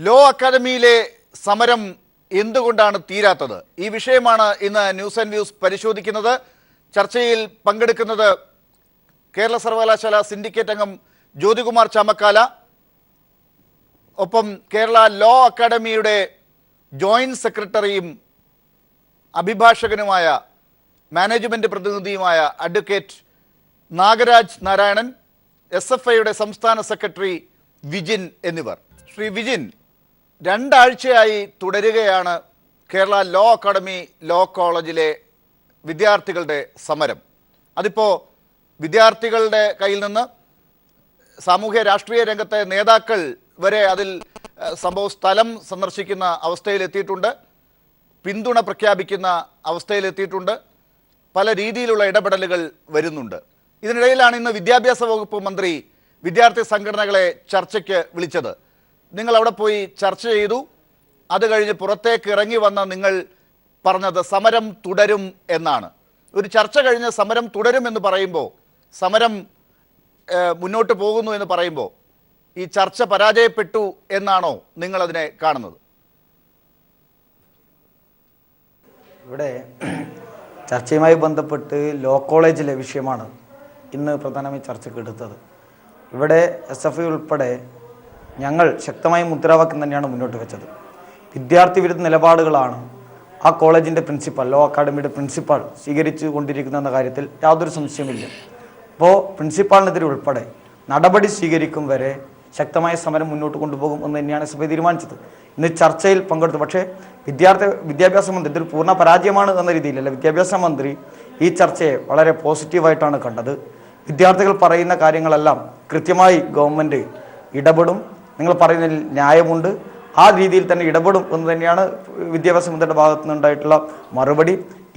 Law അക്കാദമിയിലെ സമരം എന്തുകൊണ്ടാണ് തീരാത്തത്? ഈ വിഷയമാണ് ഇന്ന് ന്യൂസ് ആൻഡ് വ്യൂസ് പരിശോധിക്കുന്നത്. ചർച്ചയിൽ പങ്കെടുക്കുന്നത് കേരള സർവകലാശാല സിൻഡിക്കേറ്റ് അംഗം ജ്യോതികുമാർ ചാമക്കാല, ഒപ്പം കേരള ലോ അക്കാദമിയുടെ ജോയിന്റ് സെക്രട്ടറിയും അഭിഭാഷകനുമായ മാനേജ്മെന്റ് പ്രതിനിധിയുമായ അഡ്വക്കേറ്റ് നാഗരാജ് നാരായണൻ, SFIയുടെ സംസ്ഥാന സെക്രട്ടറി വിജിൻ എന്നിവർ. ശ്രീ വിജിൻ, രണ്ടാഴ്ചയായി തുടരുകയാണ് കേരള ലോ അക്കാദമി ലോ കോളേജിലെ വിദ്യാർത്ഥികളുടെ സമരം. അതിപ്പോൾ വിദ്യാർത്ഥികളുടെ കയ്യിൽ നിന്ന് സാമൂഹ്യ രാഷ്ട്രീയ രംഗത്തെ നേതാക്കൾ വരെ അതിൽ സംഭവ സ്ഥലം സന്ദർശിക്കുന്ന അവസ്ഥയിലെത്തിയിട്ടുണ്ട്, പിന്തുണ പ്രഖ്യാപിക്കുന്ന അവസ്ഥയിലെത്തിയിട്ടുണ്ട്, പല രീതിയിലുള്ള ഇടപെടലുകൾ വരുന്നുണ്ട്. ഇതിനിടയിലാണ് ഇന്ന് വിദ്യാഭ്യാസ വകുപ്പ് മന്ത്രി വിദ്യാർത്ഥി സംഘടനകളെ ചർച്ചയ്ക്ക് വിളിച്ചത്. നിങ്ങൾ അവിടെ പോയി ചർച്ച ചെയ്തു. അത് കഴിഞ്ഞ് പുറത്തേക്ക് ഇറങ്ങി വന്ന നിങ്ങൾ പറഞ്ഞത് സമരം തുടരും എന്നാണ്. ഒരു ചർച്ച കഴിഞ്ഞ് സമരം തുടരുമെന്ന് പറയുമ്പോൾ, സമരം മുന്നോട്ട് പോകുന്നു എന്ന് പറയുമ്പോൾ ഈ ചർച്ച പരാജയപ്പെട്ടു എന്നാണോ നിങ്ങളതിനെ കാണുന്നത്? ഇവിടെ ചർച്ചയുമായി ബന്ധപ്പെട്ട് ലോ കോളേജിലെ വിഷയമാണ് ഇന്ന് പ്രധാനമായി ചർച്ചയ്ക്ക് എടുത്തത്. ഇവിടെ SFI ഉൾപ്പെടെ ഞങ്ങൾ ശക്തമായ മുദ്രാവാക്യം തന്നെയാണ് മുന്നോട്ട് വെച്ചത്. വിദ്യാർത്ഥി വിരുദ്ധ നിലപാടുകളാണ് ആ കോളേജിൻ്റെ പ്രിൻസിപ്പൽ, ലോ അക്കാദമിയുടെ പ്രിൻസിപ്പാൾ സ്വീകരിച്ചു കൊണ്ടിരിക്കുന്ന കാര്യത്തിൽ യാതൊരു സംശയമില്ല. അപ്പോൾ പ്രിൻസിപ്പാളിനെതിരെ ഉൾപ്പെടെ നടപടി സ്വീകരിക്കും വരെ ശക്തമായ സമരം മുന്നോട്ട് കൊണ്ടുപോകും എന്ന് തന്നെയാണ് SFI തീരുമാനിച്ചത്. ഇന്ന് ചർച്ചയിൽ പങ്കെടുത്തു. പക്ഷേ വിദ്യാഭ്യാസ മന്ത്രി ഇതൊരു പൂർണ്ണ പരാജയമാണ് എന്ന രീതിയിലല്ല, വിദ്യാഭ്യാസ മന്ത്രി ഈ ചർച്ചയെ വളരെ പോസിറ്റീവായിട്ടാണ് കണ്ടത്. വിദ്യാർത്ഥികൾ പറയുന്ന കാര്യങ്ങളെല്ലാം കൃത്യമായി ഗവൺമെൻറ് ഇടപെടും, നിങ്ങൾ പറയുന്നതിൽ ന്യായമുണ്ട്, ആ രീതിയിൽ തന്നെ ഇടപെടും എന്ന് തന്നെയാണ് വിദ്യാഭ്യാസ മന്ത്രിയുടെ ഭാഗത്തു നിന്നുണ്ടായിട്ടുള്ള മറുപടി.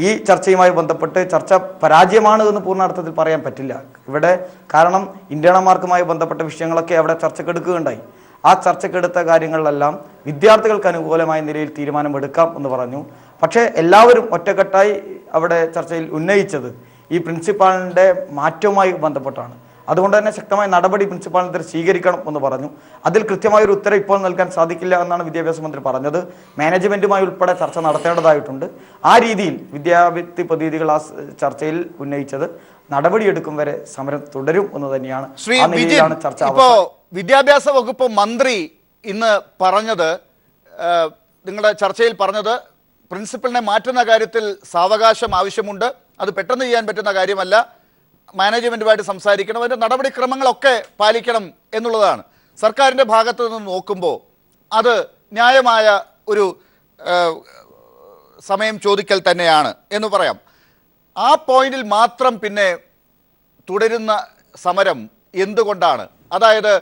ഈ ചർച്ചയുമായി ബന്ധപ്പെട്ട് ചർച്ച പരാജയമാണ് എന്ന് പൂർണ്ണാർത്ഥത്തിൽ പറയാൻ പറ്റില്ല ഇവിടെ. കാരണം ഇന്റേണൽ മാർക്കുമായി ബന്ധപ്പെട്ട വിഷയങ്ങളൊക്കെ അവിടെ ചർച്ചക്കെടുക്കുകയുണ്ടായി. ആ ചർച്ചക്കെടുത്ത കാര്യങ്ങളിലെല്ലാം വിദ്യാർത്ഥികൾക്ക് അനുകൂലമായ നിലയിൽ തീരുമാനമെടുക്കാം എന്ന് പറഞ്ഞു. പക്ഷേ എല്ലാവരും ഒറ്റക്കെട്ടായി അവിടെ ചർച്ചയിൽ ഉന്നയിച്ചത് ഈ പ്രിൻസിപ്പാളിൻ്റെ മാറ്റവുമായി ബന്ധപ്പെട്ടാണ്. അതുകൊണ്ട് തന്നെ ശക്തമായ നടപടി പ്രിൻസിപ്പാളിനെതിരെ സ്വീകരിക്കണം എന്ന് പറഞ്ഞു. അതിൽ കൃത്യമായൊരു ഉത്തരം ഇപ്പോൾ നൽകാൻ സാധിക്കില്ല എന്നാണ് വിദ്യാഭ്യാസ മന്ത്രി പറഞ്ഞത്. മാനേജ്മെൻറ്റുമായി ഉൾപ്പെടെ ചർച്ച നടത്തേണ്ടതായിട്ടുണ്ട്. ആ രീതിയിൽ വിദ്യാർത്ഥി പ്രതിനിധികൾ ആ ചർച്ചയിൽ ഉന്നയിച്ചത് നടപടിയെടുക്കും വരെ സമരം തുടരും എന്ന് തന്നെയാണ്. ചർച്ച. ഇപ്പോൾ വിദ്യാഭ്യാസ വകുപ്പ് മന്ത്രി ഇന്ന് പറഞ്ഞത്, നിങ്ങളുടെ ചർച്ചയിൽ പറഞ്ഞത്, പ്രിൻസിപ്പലിനെ മാറ്റുന്ന കാര്യത്തിൽ സാവകാശം ആവശ്യമുണ്ട്, അത് പെട്ടെന്ന് ചെയ്യാൻ പറ്റുന്ന കാര്യമല്ല, മാനേജ്മെൻറ്റുമായിട്ട് സംസാരിക്കണം, അതിൻ്റെ നടപടിക്രമങ്ങളൊക്കെ പാലിക്കണം എന്നുള്ളതാണ്. സർക്കാരിൻ്റെ ഭാഗത്ത് നിന്ന് നോക്കുമ്പോൾ അത് ന്യായമായ ഒരു സമയം ചോദിക്കൽ തന്നെയാണ് എന്ന് പറയാം. ആ പോയിന്റിൽ മാത്രം പിന്നെ തുടരുന്ന സമരം എന്തുകൊണ്ടാണ്? അതായത്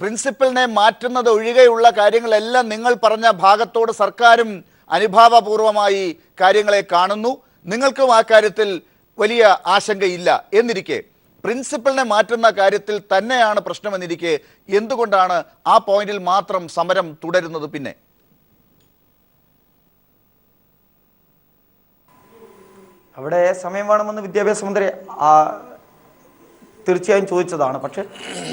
പ്രിൻസിപ്പലിനെ മാറ്റുന്നത് ഒഴികെയുള്ള കാര്യങ്ങളെല്ലാം നിങ്ങൾ പറഞ്ഞ ഭാഗത്തോട് സർക്കാരും അനുഭാവപൂർവമായി കാര്യങ്ങളെ കാണുന്നു, നിങ്ങൾക്കും ആ കാര്യത്തിൽ വലിയ ആശങ്കയില്ല എന്നിരിക്കെ പ്രിൻസിപ്പലിനെ മാറ്റുന്ന കാര്യത്തിൽ തന്നെയാണ് പ്രശ്നമെന്നിരിക്കെ എന്തുകൊണ്ടാണ് ആ പോയിന്റിൽ മാത്രം സമരം തുടരുന്നത്? പിന്നെ അവിടെ സമയം വേണമെന്ന് വിദ്യാഭ്യാസ മന്ത്രി തീർച്ചയായും ചോദിച്ചതാണ്. പക്ഷേ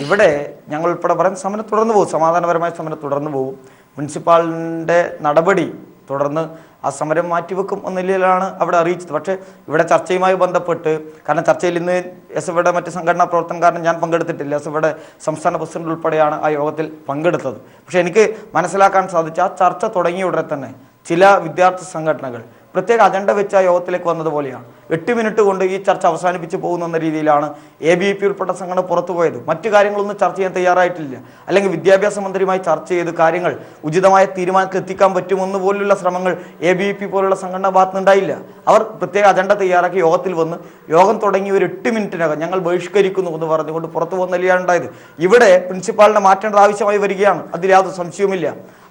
ഇവിടെ ഞങ്ങൾ ഉൾപ്പെടെ പറയാൻ സമരം തുടർന്നു പോകും, സമാധാനപരമായ സമരം തുടർന്നു പോകും. മുനിസിപ്പാലിൻ്റെ നടപടി തുടർന്ന് ആ സമരം മാറ്റിവെക്കും എന്ന നിലയിലാണ് അവിടെ അറിയിച്ചത്. പക്ഷേ ഇവിടെ ചർച്ചയുമായി ബന്ധപ്പെട്ട്, കാരണം ചർച്ചയിൽ ഇന്ന് SFIയുടെ മറ്റ് സംഘടനാ പ്രവർത്തനക്കാരൻ ഞാൻ പങ്കെടുത്തിട്ടില്ല, SFIയുടെ സംസ്ഥാന പ്രസിഡന്റ് ഉൾപ്പെടെയാണ് ആ യോഗത്തിൽ പങ്കെടുത്തത്. പക്ഷേ എനിക്ക് മനസ്സിലാക്കാൻ സാധിച്ച ആ ചർച്ച തുടങ്ങിയ ഉടനെ തന്നെ ചില വിദ്യാർത്ഥി സംഘടനകൾ പ്രത്യേക അജണ്ട വെച്ച് ആ യോഗത്തിലേക്ക് വന്നതുപോലെയാണ്. 8 മിനിറ്റ് കൊണ്ട് ഈ ചർച്ച അവസാനിപ്പിച്ച് പോകുന്ന രീതിയിലാണ് ABVP ഉൾപ്പെട്ട സംഘടന പുറത്തുപോയത്. മറ്റു കാര്യങ്ങളൊന്നും ചർച്ച ചെയ്യാൻ തയ്യാറായിട്ടില്ല. അല്ലെങ്കിൽ വിദ്യാഭ്യാസ മന്ത്രിയുമായി ചർച്ച ചെയ്ത് കാര്യങ്ങൾ ഉചിതമായ തീരുമാനത്തിൽ എത്തിക്കാൻ പറ്റുമെന്ന് പോലുള്ള ശ്രമങ്ങൾ ABVP പോലുള്ള സംഘടന ഭാഗത്തുനിന്നുണ്ടായില്ല. അവർ പ്രത്യേക അജണ്ട തയ്യാറാക്കി യോഗത്തിൽ വന്ന് യോഗം തുടങ്ങി ഒരു 8 മിനിറ്റിനകം ഞങ്ങൾ ബഹിഷ്കരിക്കുന്നു എന്ന് പറഞ്ഞുകൊണ്ട് പുറത്തു പോകുന്ന നിലയാണ് ഉണ്ടായത്. ഇവിടെ പ്രിൻസിപ്പാളിനെ മാറ്റേണ്ടത് ആവശ്യമായി വരികയാണ്, അതിൽ യാതൊരു സംശയവുമില്ല.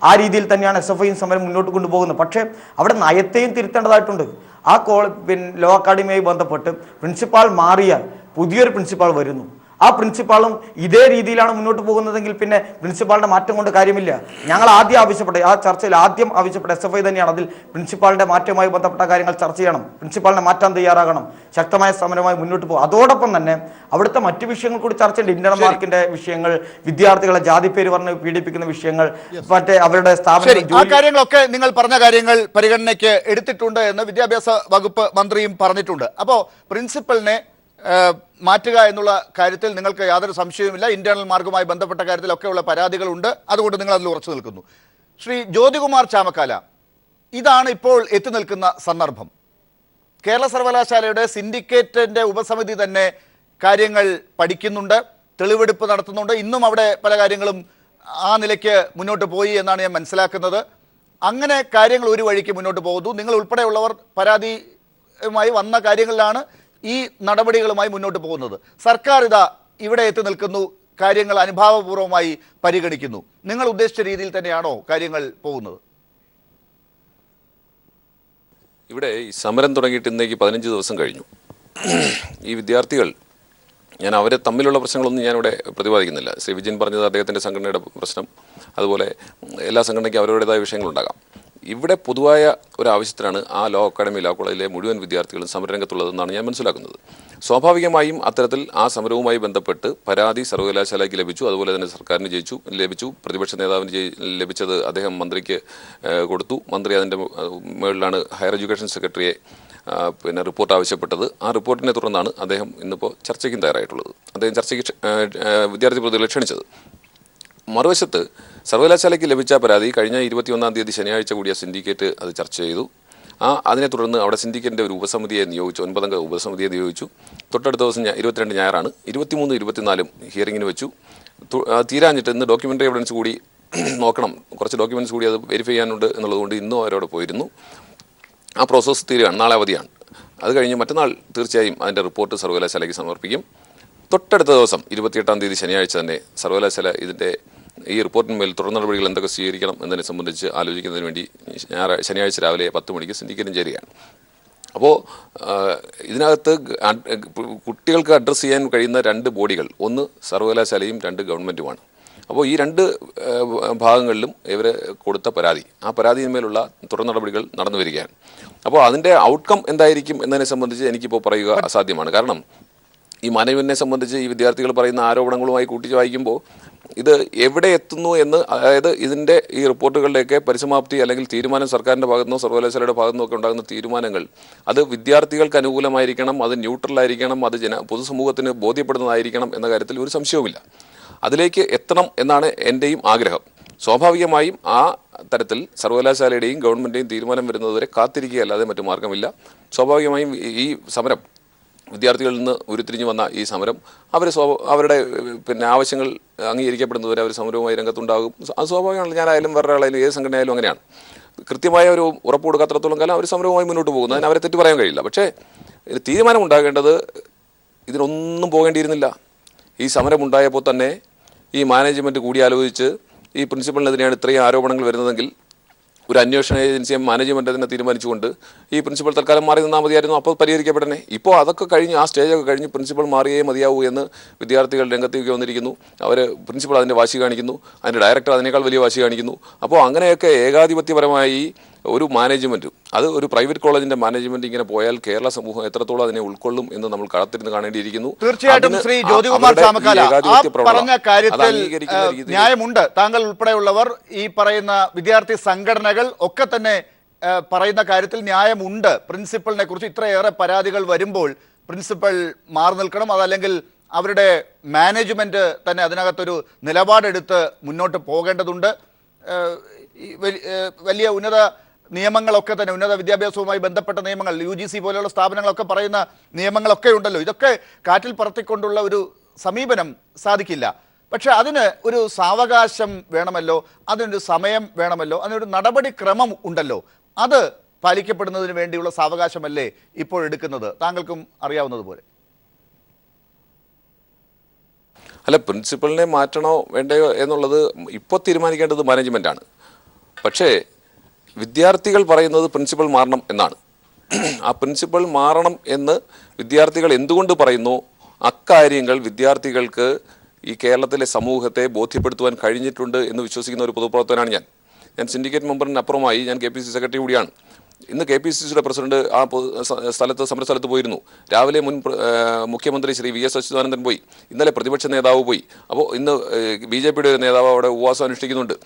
ആ രീതിയിൽ തന്നെയാണ് SFIയും സമരം മുന്നോട്ട് കൊണ്ടുപോകുന്നത്. പക്ഷേ അവിടെ നയത്തെയും തിരുത്തേണ്ടതായിട്ടുണ്ട്. ആ ലോ അക്കാദമിയുമായി ബന്ധപ്പെട്ട് പ്രിൻസിപ്പാൾ മാറിയാൽ പുതിയൊരു പ്രിൻസിപ്പാൾ വരുന്നു. ആ പ്രിൻസിപ്പാളും ഇതേ രീതിയിലാണ് മുന്നോട്ട് പോകുന്നതെങ്കിൽ പിന്നെ പ്രിൻസിപ്പാളിന്റെ മാറ്റം കൊണ്ട് കാര്യമില്ല. ഞങ്ങൾ ആദ്യം ആവശ്യപ്പെട്ട ആ ചർച്ചയിൽ ആദ്യം ആവശ്യപ്പെട്ട SFI തന്നെയാണ് അതിൽ പ്രിൻസിപ്പാളിന്റെ മാറ്റവുമായി ബന്ധപ്പെട്ട കാര്യങ്ങൾ ചർച്ച ചെയ്യണം, പ്രിൻസിപ്പാളിനെ മാറ്റാൻ തയ്യാറാകണം, ശക്തമായ സമരമായി മുന്നോട്ട് പോകും. അതോടൊപ്പം തന്നെ അവിടുത്തെ മറ്റു വിഷയങ്ങൾ കൂടി ചർച്ച ചെയ്യേണ്ട, ഇന്റർണൽ മാർക്കിന്റെ വിഷയങ്ങൾ, വിദ്യാർത്ഥികളെ ജാതിപ്പേര് പറഞ്ഞ് പീഡിപ്പിക്കുന്ന വിഷയങ്ങൾ, മറ്റേ അവരുടെ സ്ഥാപനം, ആ കാര്യങ്ങളൊക്കെ നിങ്ങൾ പറഞ്ഞ കാര്യങ്ങൾ പരിഗണനയ്ക്ക് എടുത്തിട്ടുണ്ട് എന്ന് വിദ്യാഭ്യാസ വകുപ്പ് മന്ത്രിയും പറഞ്ഞിട്ടുണ്ട്. അപ്പോൾ പ്രിൻസിപ്പലിനെ മാറ്റുക എന്നുള്ള കാര്യത്തിൽ നിങ്ങൾക്ക് യാതൊരു സംശയവുമില്ല. ഇന്റേണൽ മാർക്കുമായി ബന്ധപ്പെട്ട കാര്യത്തിലൊക്കെയുള്ള പരാതികളുണ്ട്, അതുകൊണ്ട് നിങ്ങൾ അതിൽ ഉറച്ചു നിൽക്കുന്നു. ശ്രീ ജ്യോതികുമാർ ചാമക്കാല, ഇതാണ് ഇപ്പോൾ എത്തി നിൽക്കുന്ന സന്ദർഭം. കേരള സർവകലാശാലയുടെ സിൻഡിക്കേറ്റിന്റെ ഉപസമിതി തന്നെ കാര്യങ്ങൾ പഠിക്കുന്നുണ്ട്, തെളിവെടുപ്പ് നടത്തുന്നുണ്ട്. ഇന്നും അവിടെ പല കാര്യങ്ങളും ആ നിലയ്ക്ക് മുന്നോട്ട് പോയി എന്നാണ് ഞാൻ മനസ്സിലാക്കുന്നത്. അങ്ങനെ കാര്യങ്ങൾ ഒരു വഴിക്ക് മുന്നോട്ട് പോകുന്നു. നിങ്ങൾ ഉൾപ്പെടെയുള്ളവർ പരാതിയുമായി വന്ന കാര്യങ്ങളിലാണ് ഈ നടപടികളുമായി മുന്നോട്ട് പോകുന്നത്. സർക്കാർ ഇതാ ഇവിടെ എത്തി നിൽക്കുന്നു, കാര്യങ്ങൾ അനുഭാവപൂർവ്വമായി പരിഗണിക്കുന്നു. നിങ്ങൾ ഉദ്ദേശിച്ച രീതിയിൽ തന്നെയാണോ കാര്യങ്ങൾ പോകുന്നത്? ഇവിടെ ഈ സമരം തുടങ്ങിയിട്ട് ഇന്നേക്ക് 15 ദിവസം കഴിഞ്ഞു. ഈ വിദ്യാർത്ഥികൾ, ഞാൻ അവരെ തമ്മിലുള്ള പ്രശ്നങ്ങളൊന്നും ഞാനിവിടെ പ്രതിപാദിക്കുന്നില്ല. ശ്രീ വിജയൻ പറഞ്ഞത് അദ്ദേഹത്തിൻ്റെ സംഘടനയുടെ പ്രശ്നം, അതുപോലെ എല്ലാ സംഘടനയ്ക്കും അവരുടേതായ വിഷയങ്ങളുണ്ടാകാം. ഇവിടെ പൊതുവായ ഒരു ആവശ്യത്തിനാണ് ആ ലോ അക്കാഡമി, ലോ കോളേജിലെ മുഴുവൻ വിദ്യാർത്ഥികളും സമരരംഗത്തുള്ളതെന്നാണ് ഞാൻ മനസ്സിലാക്കുന്നത്. സ്വാഭാവികമായും അത്തരത്തിൽ ആ സമരവുമായി ബന്ധപ്പെട്ട് പരാതി സർവകലാശാലയ്ക്ക് ലഭിച്ചു, അതുപോലെ തന്നെ സർക്കാരിന് ലഭിച്ചു, പ്രതിപക്ഷ നേതാവിന് ലഭിച്ചത് അദ്ദേഹം മന്ത്രിക്ക് കൊടുത്തു. മന്ത്രി അതിൻ്റെ മുകളിലാണ് ഹയർ എഡ്യൂക്കേഷൻ സെക്രട്ടറിയെ റിപ്പോർട്ട് ആവശ്യപ്പെട്ടത്. ആ റിപ്പോർട്ടിനെ തുടർന്നാണ് അദ്ദേഹം ഇന്നിപ്പോൾ ചർച്ചയ്ക്കും തയ്യാറായിട്ടുള്ളത്. അദ്ദേഹം ചർച്ചയ്ക്ക് വിദ്യാർത്ഥി പ്രതികളെ ക്ഷണിച്ചത്. മറുവശത്ത് സർവകലാശാലയ്ക്ക് ലഭിച്ച പരാതി കഴിഞ്ഞ 21-ാം തീയതി ശനിയാഴ്ച കൂടിയ സിൻഡിക്കേറ്റ് അത് ചർച്ച ചെയ്തു. അതിനെ തുടർന്ന് അവിടെ സിൻഡിക്കേറ്റിൻ്റെ ഒരു ഉപസമിതിയെ നിയോഗിച്ചു, 9 അംഗ ഉപസമിതിയെ നിയോഗിച്ചു. തൊട്ടടുത്ത ദിവസം 22 ഞായറാണ്, 23, 24 ഹിയറിങ്ങിന് വെച്ചു. തീരാഞ്ഞിട്ട് ഇന്ന് ഡോക്യുമെൻ്ററി എവിഡൻസ് കൂടി നോക്കണം, കുറച്ച് ഡോക്യുമെൻറ്റ്സ് കൂടി അത് വെരിഫൈ ചെയ്യാനുണ്ട് എന്നുള്ളതുകൊണ്ട് ഇന്നും അവരവിടെ പോയിരുന്നു. ആ പ്രോസസ്സ് തീരുകയാണ്, നാളെ അവധിയാണ്. അത് കഴിഞ്ഞ് മറ്റന്നാൾ തീർച്ചയായും അതിൻ്റെ റിപ്പോർട്ട് സർവകലാശാലയ്ക്ക് സമർപ്പിക്കും. തൊട്ടടുത്ത ദിവസം 28-ാം തീയതി ശനിയാഴ്ച തന്നെ സർവകലാശാല ഇതിൻ്റെ ഈ റിപ്പോർട്ടിന്മേൽ തുടർ നടപടികൾ എന്തൊക്കെ സ്വീകരിക്കണം എന്നതിനെ സംബന്ധിച്ച് ആലോചിക്കുന്നതിന് വേണ്ടി ശനിയാഴ്ച രാവിലെ 10 മണിക്ക് സിൻഡിക്കേറ്റും ചേരുകയാണ്. അപ്പോൾ ഇതിനകത്ത് കുട്ടികൾക്ക് അഡ്രസ്സ് ചെയ്യാൻ കഴിയുന്ന 2 ബോഡികൾ, ഒന്ന് സർവകലാശാലയും 2 ഗവൺമെൻറ്റുമാണ്. അപ്പോൾ ഈ 2 ഭാഗങ്ങളിലും ഇവർ കൊടുത്ത പരാതി, ആ പരാതിയിന്മേലുള്ള തുടർ നടപടികൾ നടന്നു വരികയാണ്. അപ്പോൾ അതിൻ്റെ ഔട്ട്കം എന്തായിരിക്കും എന്നതിനെ സംബന്ധിച്ച് എനിക്കിപ്പോൾ പറയുക അസാധ്യമാണ്. കാരണം ഈ മാനേജ്മെൻറ്റിനെ സംബന്ധിച്ച് ഈ വിദ്യാർത്ഥികൾ പറയുന്ന ആരോപണങ്ങളുമായി കൂട്ടി വായിക്കുമ്പോൾ ഇത് എവിടെ എത്തുന്നു എന്ന്, അതായത് ഇതിൻ്റെ ഈ റിപ്പോർട്ടുകളുടെയൊക്കെ പരിസമാപ്തി അല്ലെങ്കിൽ തീരുമാനം സർക്കാരിൻ്റെ ഭാഗത്തുനിന്നോ സർവകലാശാലയുടെ ഭാഗത്തുനിന്നോ ഒക്കെ ഉണ്ടാകുന്ന തീരുമാനങ്ങൾ അത് വിദ്യാർത്ഥികൾക്ക് അനുകൂലമായിരിക്കണം, അത് ന്യൂട്രലായിരിക്കണം, അത് പൊതുസമൂഹത്തിന് ബോധ്യപ്പെടുന്നതായിരിക്കണം എന്ന കാര്യത്തിൽ ഒരു സംശയവുമില്ല. അതിലേക്ക് എത്തണം എന്നാണ് എൻ്റെയും ആഗ്രഹം. സ്വാഭാവികമായും ആ തരത്തിൽ സർവകലാശാലയുടെയും ഗവൺമെൻറ്റിൻ്റെയും തീരുമാനം വരുന്നതുവരെ കാത്തിരിക്കുകയല്ലാതെ മറ്റു മാർഗമില്ല. സ്വാഭാവികമായും ഈ സമരം, വിദ്യാർത്ഥികളിൽ നിന്ന് ഉരുത്തിരിഞ്ഞു വന്ന ഈ സമരം അവരുടെ ആവശ്യങ്ങൾ അംഗീകരിക്കപ്പെടുന്നതുവരെ അവർ സമരവുമായി രംഗത്തുണ്ടാകും. അത് സ്വാഭാവികമാണല്ലോ. ഞാനായാലും വേറൊരാളായാലും ഏത് സംഘടനയായാലും അങ്ങനെയാണ്. കൃത്യമായ ഒരു ഉറപ്പ് കൊടുക്കാത്രത്തോളം കാലം അവർ സമരവുമായി മുന്നോട്ട് പോകുന്നു. അതിന് അവരെ തെറ്റ് പറയാൻ കഴിയില്ല. പക്ഷേ തീരുമാനം ഉണ്ടാകേണ്ടത് ഇതിനൊന്നും പോകേണ്ടിയിരുന്നില്ല. ഈ സമരമുണ്ടായപ്പോൾ തന്നെ ഈ മാനേജ്മെൻറ്റ് കൂടിയാലോചിച്ച് ഈ പ്രിൻസിപ്പളിനെതിരെയാണ് ഇത്രയും ആരോപണങ്ങൾ വരുന്നതെങ്കിൽ ഒരു അന്വേഷണ ഏജൻസിയെ മാനേജ്മെൻറ്റ് തന്നെ തീരുമാനിച്ചുകൊണ്ട് ഈ പ്രിൻസിപ്പൽ തൽക്കാലം മാറി നിന്നാൽ മതിയായിരുന്നു, അപ്പോൾ പരിഹരിക്കപ്പെടണേ. ഇപ്പോൾ അതൊക്കെ കഴിഞ്ഞ്, ആ സ്റ്റേജൊക്കെ കഴിഞ്ഞ് പ്രിൻസിപ്പൽ മാറിയേ മതിയാവൂ എന്ന് വിദ്യാർത്ഥികൾ രംഗത്തേക്ക് വന്നിരിക്കുന്നു. അവർ പ്രിൻസിപ്പൽ അതിൻ്റെ വാശി കാണിക്കുന്നു, അതിൻ്റെ ഡയറക്ടർ അതിനേക്കാൾ വലിയ വാശി കാണിക്കുന്നു. അപ്പോൾ അങ്ങനെയൊക്കെ ഏകാധിപത്യപരമായി ഒരു മാനേജ്മെൻറ്റ്, അത് ഒരു പ്രൈവറ്റ് കോളേജിൻ്റെ മാനേജ്മെൻറ്റ് ഇങ്ങനെ പോയാൽ കേരള സമൂഹം എത്രത്തോളം അതിനെ ഉൾക്കൊള്ളും എന്ന് നമ്മൾ കാത്തിരുന്ന് കാണേണ്ടിയിരിക്കുന്നു. തീർച്ചയായിട്ടും ശ്രീ ജ്യോതികുമാർ ചാമക്കാല, പറഞ്ഞ കാര്യത്തിൽ ന്യായമുണ്ട്. താങ്കൾ ഉൾപ്പെടെയുള്ളവർ, ഈ പറയുന്ന വിദ്യാർത്ഥി സംഘടനകൾ ഒക്കെ തന്നെ പറയുന്ന കാര്യത്തിൽ ന്യായമുണ്ട്. പ്രിൻസിപ്പളിനെ കുറിച്ച് ഇത്രയേറെ പരാതികൾ വരുമ്പോൾ പ്രിൻസിപ്പൽ മാറി നിൽക്കണം, അതല്ലെങ്കിൽ അവരുടെ മാനേജ്മെന്റ് തന്നെ അതിനകത്തൊരു നിലപാടെടുത്ത് മുന്നോട്ട് പോകേണ്ടതുണ്ട്. വലിയ ഉന്നത നിയമങ്ങളൊക്കെ തന്നെ, ഉന്നത വിദ്യാഭ്യാസവുമായി ബന്ധപ്പെട്ട നിയമങ്ങൾ, UGC പോലെയുള്ള സ്ഥാപനങ്ങളൊക്കെ പറയുന്ന നിയമങ്ങളൊക്കെ ഉണ്ടല്ലോ. ഇതൊക്കെ കാറ്റിൽ പറത്തിക്കൊണ്ടുള്ള ഒരു സമീപനം സാധിക്കില്ല. പക്ഷെ അതിന് ഒരു സാവകാശം വേണമല്ലോ, അതിനൊരു സമയം വേണമല്ലോ, അതിനൊരു നടപടിക്രമം ഉണ്ടല്ലോ. അത് പാലിക്കപ്പെടുന്നതിന് വേണ്ടിയുള്ള സാവകാശമല്ലേ ഇപ്പോൾ എടുക്കുന്നത്? താങ്കൾക്കും അറിയാവുന്നതുപോലെ. അല്ല, പ്രിൻസിപ്പളിനെ മാറ്റണോ വേണ്ടയോ എന്നുള്ളത് ഇപ്പോൾ തീരുമാനിക്കേണ്ടത് മാനേജ്മെൻറ്റാണ്. പക്ഷേ വിദ്യാർത്ഥികൾ പറയുന്നത് പ്രിൻസിപ്പൽ മാറണം എന്നാണ്. ആ പ്രിൻസിപ്പൽ മാറണം എന്ന് വിദ്യാർത്ഥികൾ എന്തുകൊണ്ട് പറയുന്നു അക്കാര്യങ്ങൾ വിദ്യാർത്ഥികൾക്ക് ഈ കേരളത്തിലെ സമൂഹത്തെ ബോധ്യപ്പെടുത്തുവാൻ കഴിഞ്ഞിട്ടുണ്ട് എന്ന് വിശ്വസിക്കുന്ന ഒരു പൊതുപ്രവർത്തകനാണ് ഞാൻ സിൻഡിക്കേറ്റ് മെമ്പറിനപ്പുറമായി ഞാൻ KPCC സെക്രട്ടറി കൂടിയാണ്. ഇന്ന് KPCCയുടെ പ്രസിഡന്റ് ആ സമരസ്ഥലത്ത് പോയിരുന്നു. രാവിലെ മുൻ മുഖ്യമന്ത്രി ശ്രീ VS അച്യുതാനന്ദൻ പോയി. ഇന്നലെ പ്രതിപക്ഷ നേതാവ് പോയി. അപ്പോൾ ഇന്ന് BJPയുടെ ഒരു നേതാവ് അവിടെ ഉപവാസം അനുഷ്ഠിക്കുന്നുണ്ട്.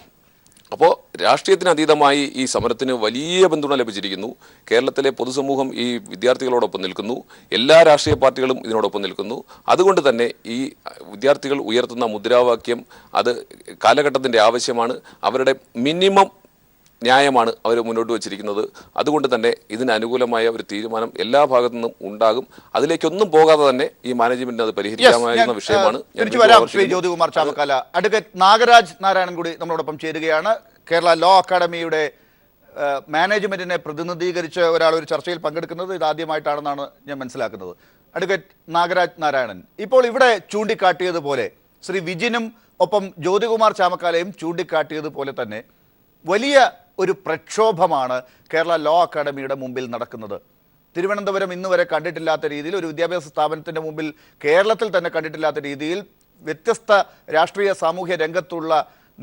അപ്പോൾ രാഷ്ട്രീയത്തിന് അതീതമായി ഈ സമരത്തിന് വലിയ പിന്തുണ ലഭിച്ചിരിക്കുന്നു. കേരളത്തിലെ പൊതുസമൂഹം ഈ വിദ്യാർത്ഥികളോടൊപ്പം നിൽക്കുന്നു. എല്ലാ രാഷ്ട്രീയ പാർട്ടികളും ഇതിനോടൊപ്പം നിൽക്കുന്നു. അതുകൊണ്ട് തന്നെ ഈ വിദ്യാർത്ഥികൾ ഉയർത്തുന്ന മുദ്രാവാക്യം അത് കാലഘട്ടത്തിൻ്റെ ആവശ്യമാണ്. അവരുടെ മിനിമം ന്യായമാണ് അവർ മുന്നോട്ട് വച്ചിരിക്കുന്നത്. അതുകൊണ്ട് തന്നെ ഇതിന് അനുകൂലമായ ഒരു തീരുമാനം എല്ലാ ഭാഗത്തു നിന്നും ഉണ്ടാകും. അതിലേക്കൊന്നും പോകാതെ തന്നെ ഈ മാനേജ്മെന്റിന് അത് പരിഹരിക്കാമായിരുന്ന വിഷയമാണ്. തിരിച്ചു വരാം ശ്രീ ജ്യോതികുമാർ ചാമക്കാല. അഡ്വക്കേറ്റ് നാഗരാജ് നാരായണൻ കൂടി നമ്മളോടൊപ്പം ചേരുകയാണ്. കേരള ലോ അക്കാഡമിയുടെ മാനേജ്മെന്റിനെ പ്രതിനിധീകരിച്ച് ഒരാൾ ഒരു ചർച്ചയിൽ പങ്കെടുക്കുന്നത് ഇതാദ്യമായിട്ടാണെന്നാണ് ഞാൻ മനസ്സിലാക്കുന്നത്. അഡ്വക്കേറ്റ് നാഗരാജ് നാരായണൻ, ഇപ്പോൾ ഇവിടെ ചൂണ്ടിക്കാട്ടിയതുപോലെ ശ്രീ വിജിനും ഒപ്പം ജ്യോതികുമാർ ചാമക്കാലയും ചൂണ്ടിക്കാട്ടിയതുപോലെ തന്നെ വലിയ ഒരു പ്രക്ഷോഭമാണ് കേരള ലോ അക്കാഡമിയുടെ മുമ്പിൽ നടക്കുന്നത്. തിരുവനന്തപുരം ഇന്ന് വരെ കണ്ടിട്ടില്ലാത്ത രീതിയിൽ, ഒരു വിദ്യാഭ്യാസ സ്ഥാപനത്തിൻ്റെ മുമ്പിൽ കേരളത്തിൽ തന്നെ കണ്ടിട്ടില്ലാത്ത രീതിയിൽ വ്യത്യസ്ത രാഷ്ട്രീയ സാമൂഹ്യ രംഗത്തുള്ള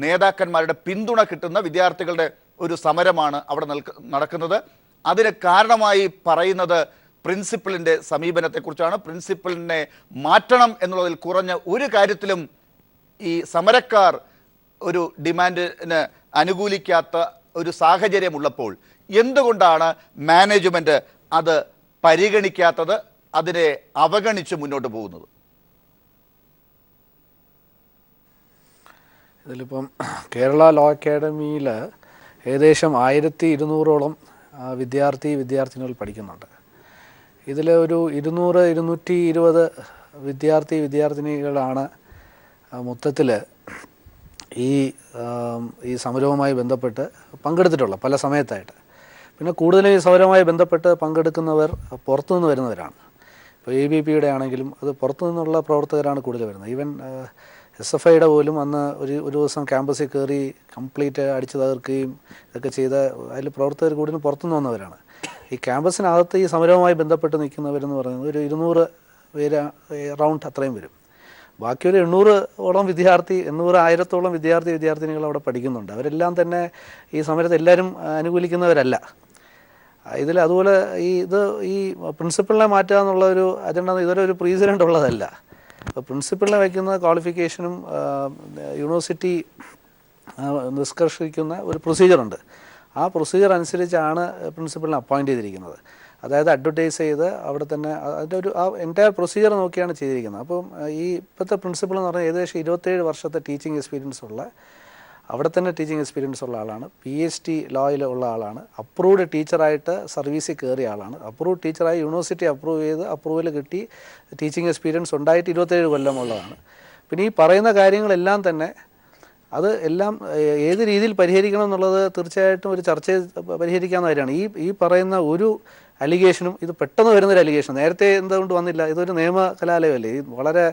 നേതാക്കന്മാരുടെ പിന്തുണ കിട്ടുന്ന വിദ്യാർത്ഥികളുടെ ഒരു സമരമാണ് അവിടെ നടക്കുന്നത്. അതിന് കാരണമായി പറയുന്നത് പ്രിൻസിപ്പലിൻ്റെ സമീപനത്തെക്കുറിച്ചാണ്. പ്രിൻസിപ്പലിനെ മാറ്റണം എന്നുള്ളതിൽ കുറഞ്ഞ ഒരു കാര്യത്തിലും ഈ സമരക്കാർ ഒരു ഡിമാൻഡിന് അനുകൂലിക്കാത്ത ഒരു സാഹചര്യമുള്ളപ്പോൾ എന്തുകൊണ്ടാണ് മാനേജ്മെൻറ്റ് അത് പരിഗണിക്കാത്തത്, അതിനെ അവഗണിച്ച് മുന്നോട്ട് പോകുന്നത്? ഇതിലിപ്പം കേരള ലോ അക്കാഡമിയിൽ ഏകദേശം 1200ഓളം വിദ്യാർത്ഥിനികൾ പഠിക്കുന്നുണ്ട്. ഇതിൽ ഒരു 200-220 വിദ്യാർത്ഥിനികളാണ് മൊത്തത്തിൽ ഈ സമരവുമായി ബന്ധപ്പെട്ട് പങ്കെടുത്തിട്ടുള്ള പല സമയത്തായിട്ട്. പിന്നെ കൂടുതലും ഈ സമരവുമായി ബന്ധപ്പെട്ട് പങ്കെടുക്കുന്നവർ പുറത്തുനിന്ന് വരുന്നവരാണ്. ഇപ്പോൾ ABPയുടെ ആണെങ്കിലും അത് പുറത്തു നിന്നുള്ള പ്രവർത്തകരാണ് കൂടുതൽ വരുന്നത്. ഈവൻ SFIയുടെ പോലും അന്ന് ഒരു ദിവസം ക്യാമ്പസിൽ കയറി കംപ്ലീറ്റ് അടിച്ചു തകർക്കുകയും ഇതൊക്കെ ചെയ്ത അതിൽ പ്രവർത്തകർ കൂടുതലും പുറത്തുനിന്ന് വന്നവരാണ്. ഈ ക്യാമ്പസിനകത്ത് ഈ സമരവുമായി ബന്ധപ്പെട്ട് നിൽക്കുന്നവരെന്ന് പറയുന്നത് ഒരു 200 പേര് റൗണ്ട് അത്രയും വരും. ബാക്കി ഒരു 800ഓളം 1000ഓളം വിദ്യാർത്ഥിനികൾ അവിടെ പഠിക്കുന്നുണ്ട്. അവരെല്ലാം തന്നെ ഈ സമരത്തെ എല്ലാവരും അനുകൂലിക്കുന്നവരല്ല. ഇതിൽ അതുപോലെ ഈ പ്രിൻസിപ്പളിനെ മാറ്റുക എന്നുള്ള ഒരു അജണ്ട ഇതുവരെ ഒരു പ്രീസിഡൻ്റ് ഉള്ളതല്ല. അപ്പോൾ പ്രിൻസിപ്പളിനെ വയ്ക്കുന്ന ക്വാളിഫിക്കേഷനും യൂണിവേഴ്സിറ്റി നിഷ്കർഷിക്കുന്ന ഒരു പ്രൊസീജിയറുണ്ട്. ആ പ്രൊസീജിയർ അനുസരിച്ചാണ് പ്രിൻസിപ്പളിനെ അപ്പോയിൻ്റ് ചെയ്തിരിക്കുന്നത്. അതായത് അഡ്വർടൈസ് ചെയ്ത് അവിടെ തന്നെ അതിൻ്റെ ഒരു എൻറ്റയർ പ്രൊസീജിയർ നോക്കിയാണ് ചെയ്തിരിക്കുന്നത്. അപ്പം ഈ ഇപ്പോഴത്തെ പ്രിൻസിപ്പൾ എന്ന് പറഞ്ഞാൽ ഏകദേശം 27 വർഷത്തെ ടീച്ചിങ് എക്സ്പീരിയൻസ് ഉള്ള, അവിടെ തന്നെ ടീച്ചിങ് എക്സ്പീരിയൻസ് ഉള്ള ആളാണ്. PhD ലോയിൽ ഉള്ള ആളാണ്. അപ്രൂവ്ഡ് ടീച്ചറായിട്ട് സർവീസിൽ കയറിയ ആളാണ്. അപ്രൂവ്ഡ് ടീച്ചറായി യൂണിവേഴ്സിറ്റി അപ്രൂവൽ കിട്ടി ടീച്ചിങ് എക്സ്പീരിയൻസ് ഉണ്ടായിട്ട് 27 കൊല്ലം ഉള്ളതാണ്. പിന്നെ ഈ പറയുന്ന കാര്യങ്ങളെല്ലാം തന്നെ അത് എല്ലാം ഏത് രീതിയിൽ പരിഹരിക്കണം എന്നുള്ളത് തീർച്ചയായിട്ടും ഒരു ചർച്ചയിൽ പരിഹരിക്കാവുന്ന കാര്യമാണ്. ഈ പറയുന്ന ഒരു അലിഗേഷനും ഇത് പെട്ടെന്ന് വരുന്നൊരു അലിഗേഷൻ നേരത്തെ എന്തുകൊണ്ട് വന്നില്ല? ഇതൊരു നിയമ കലാലയമല്ലേ. വളരെ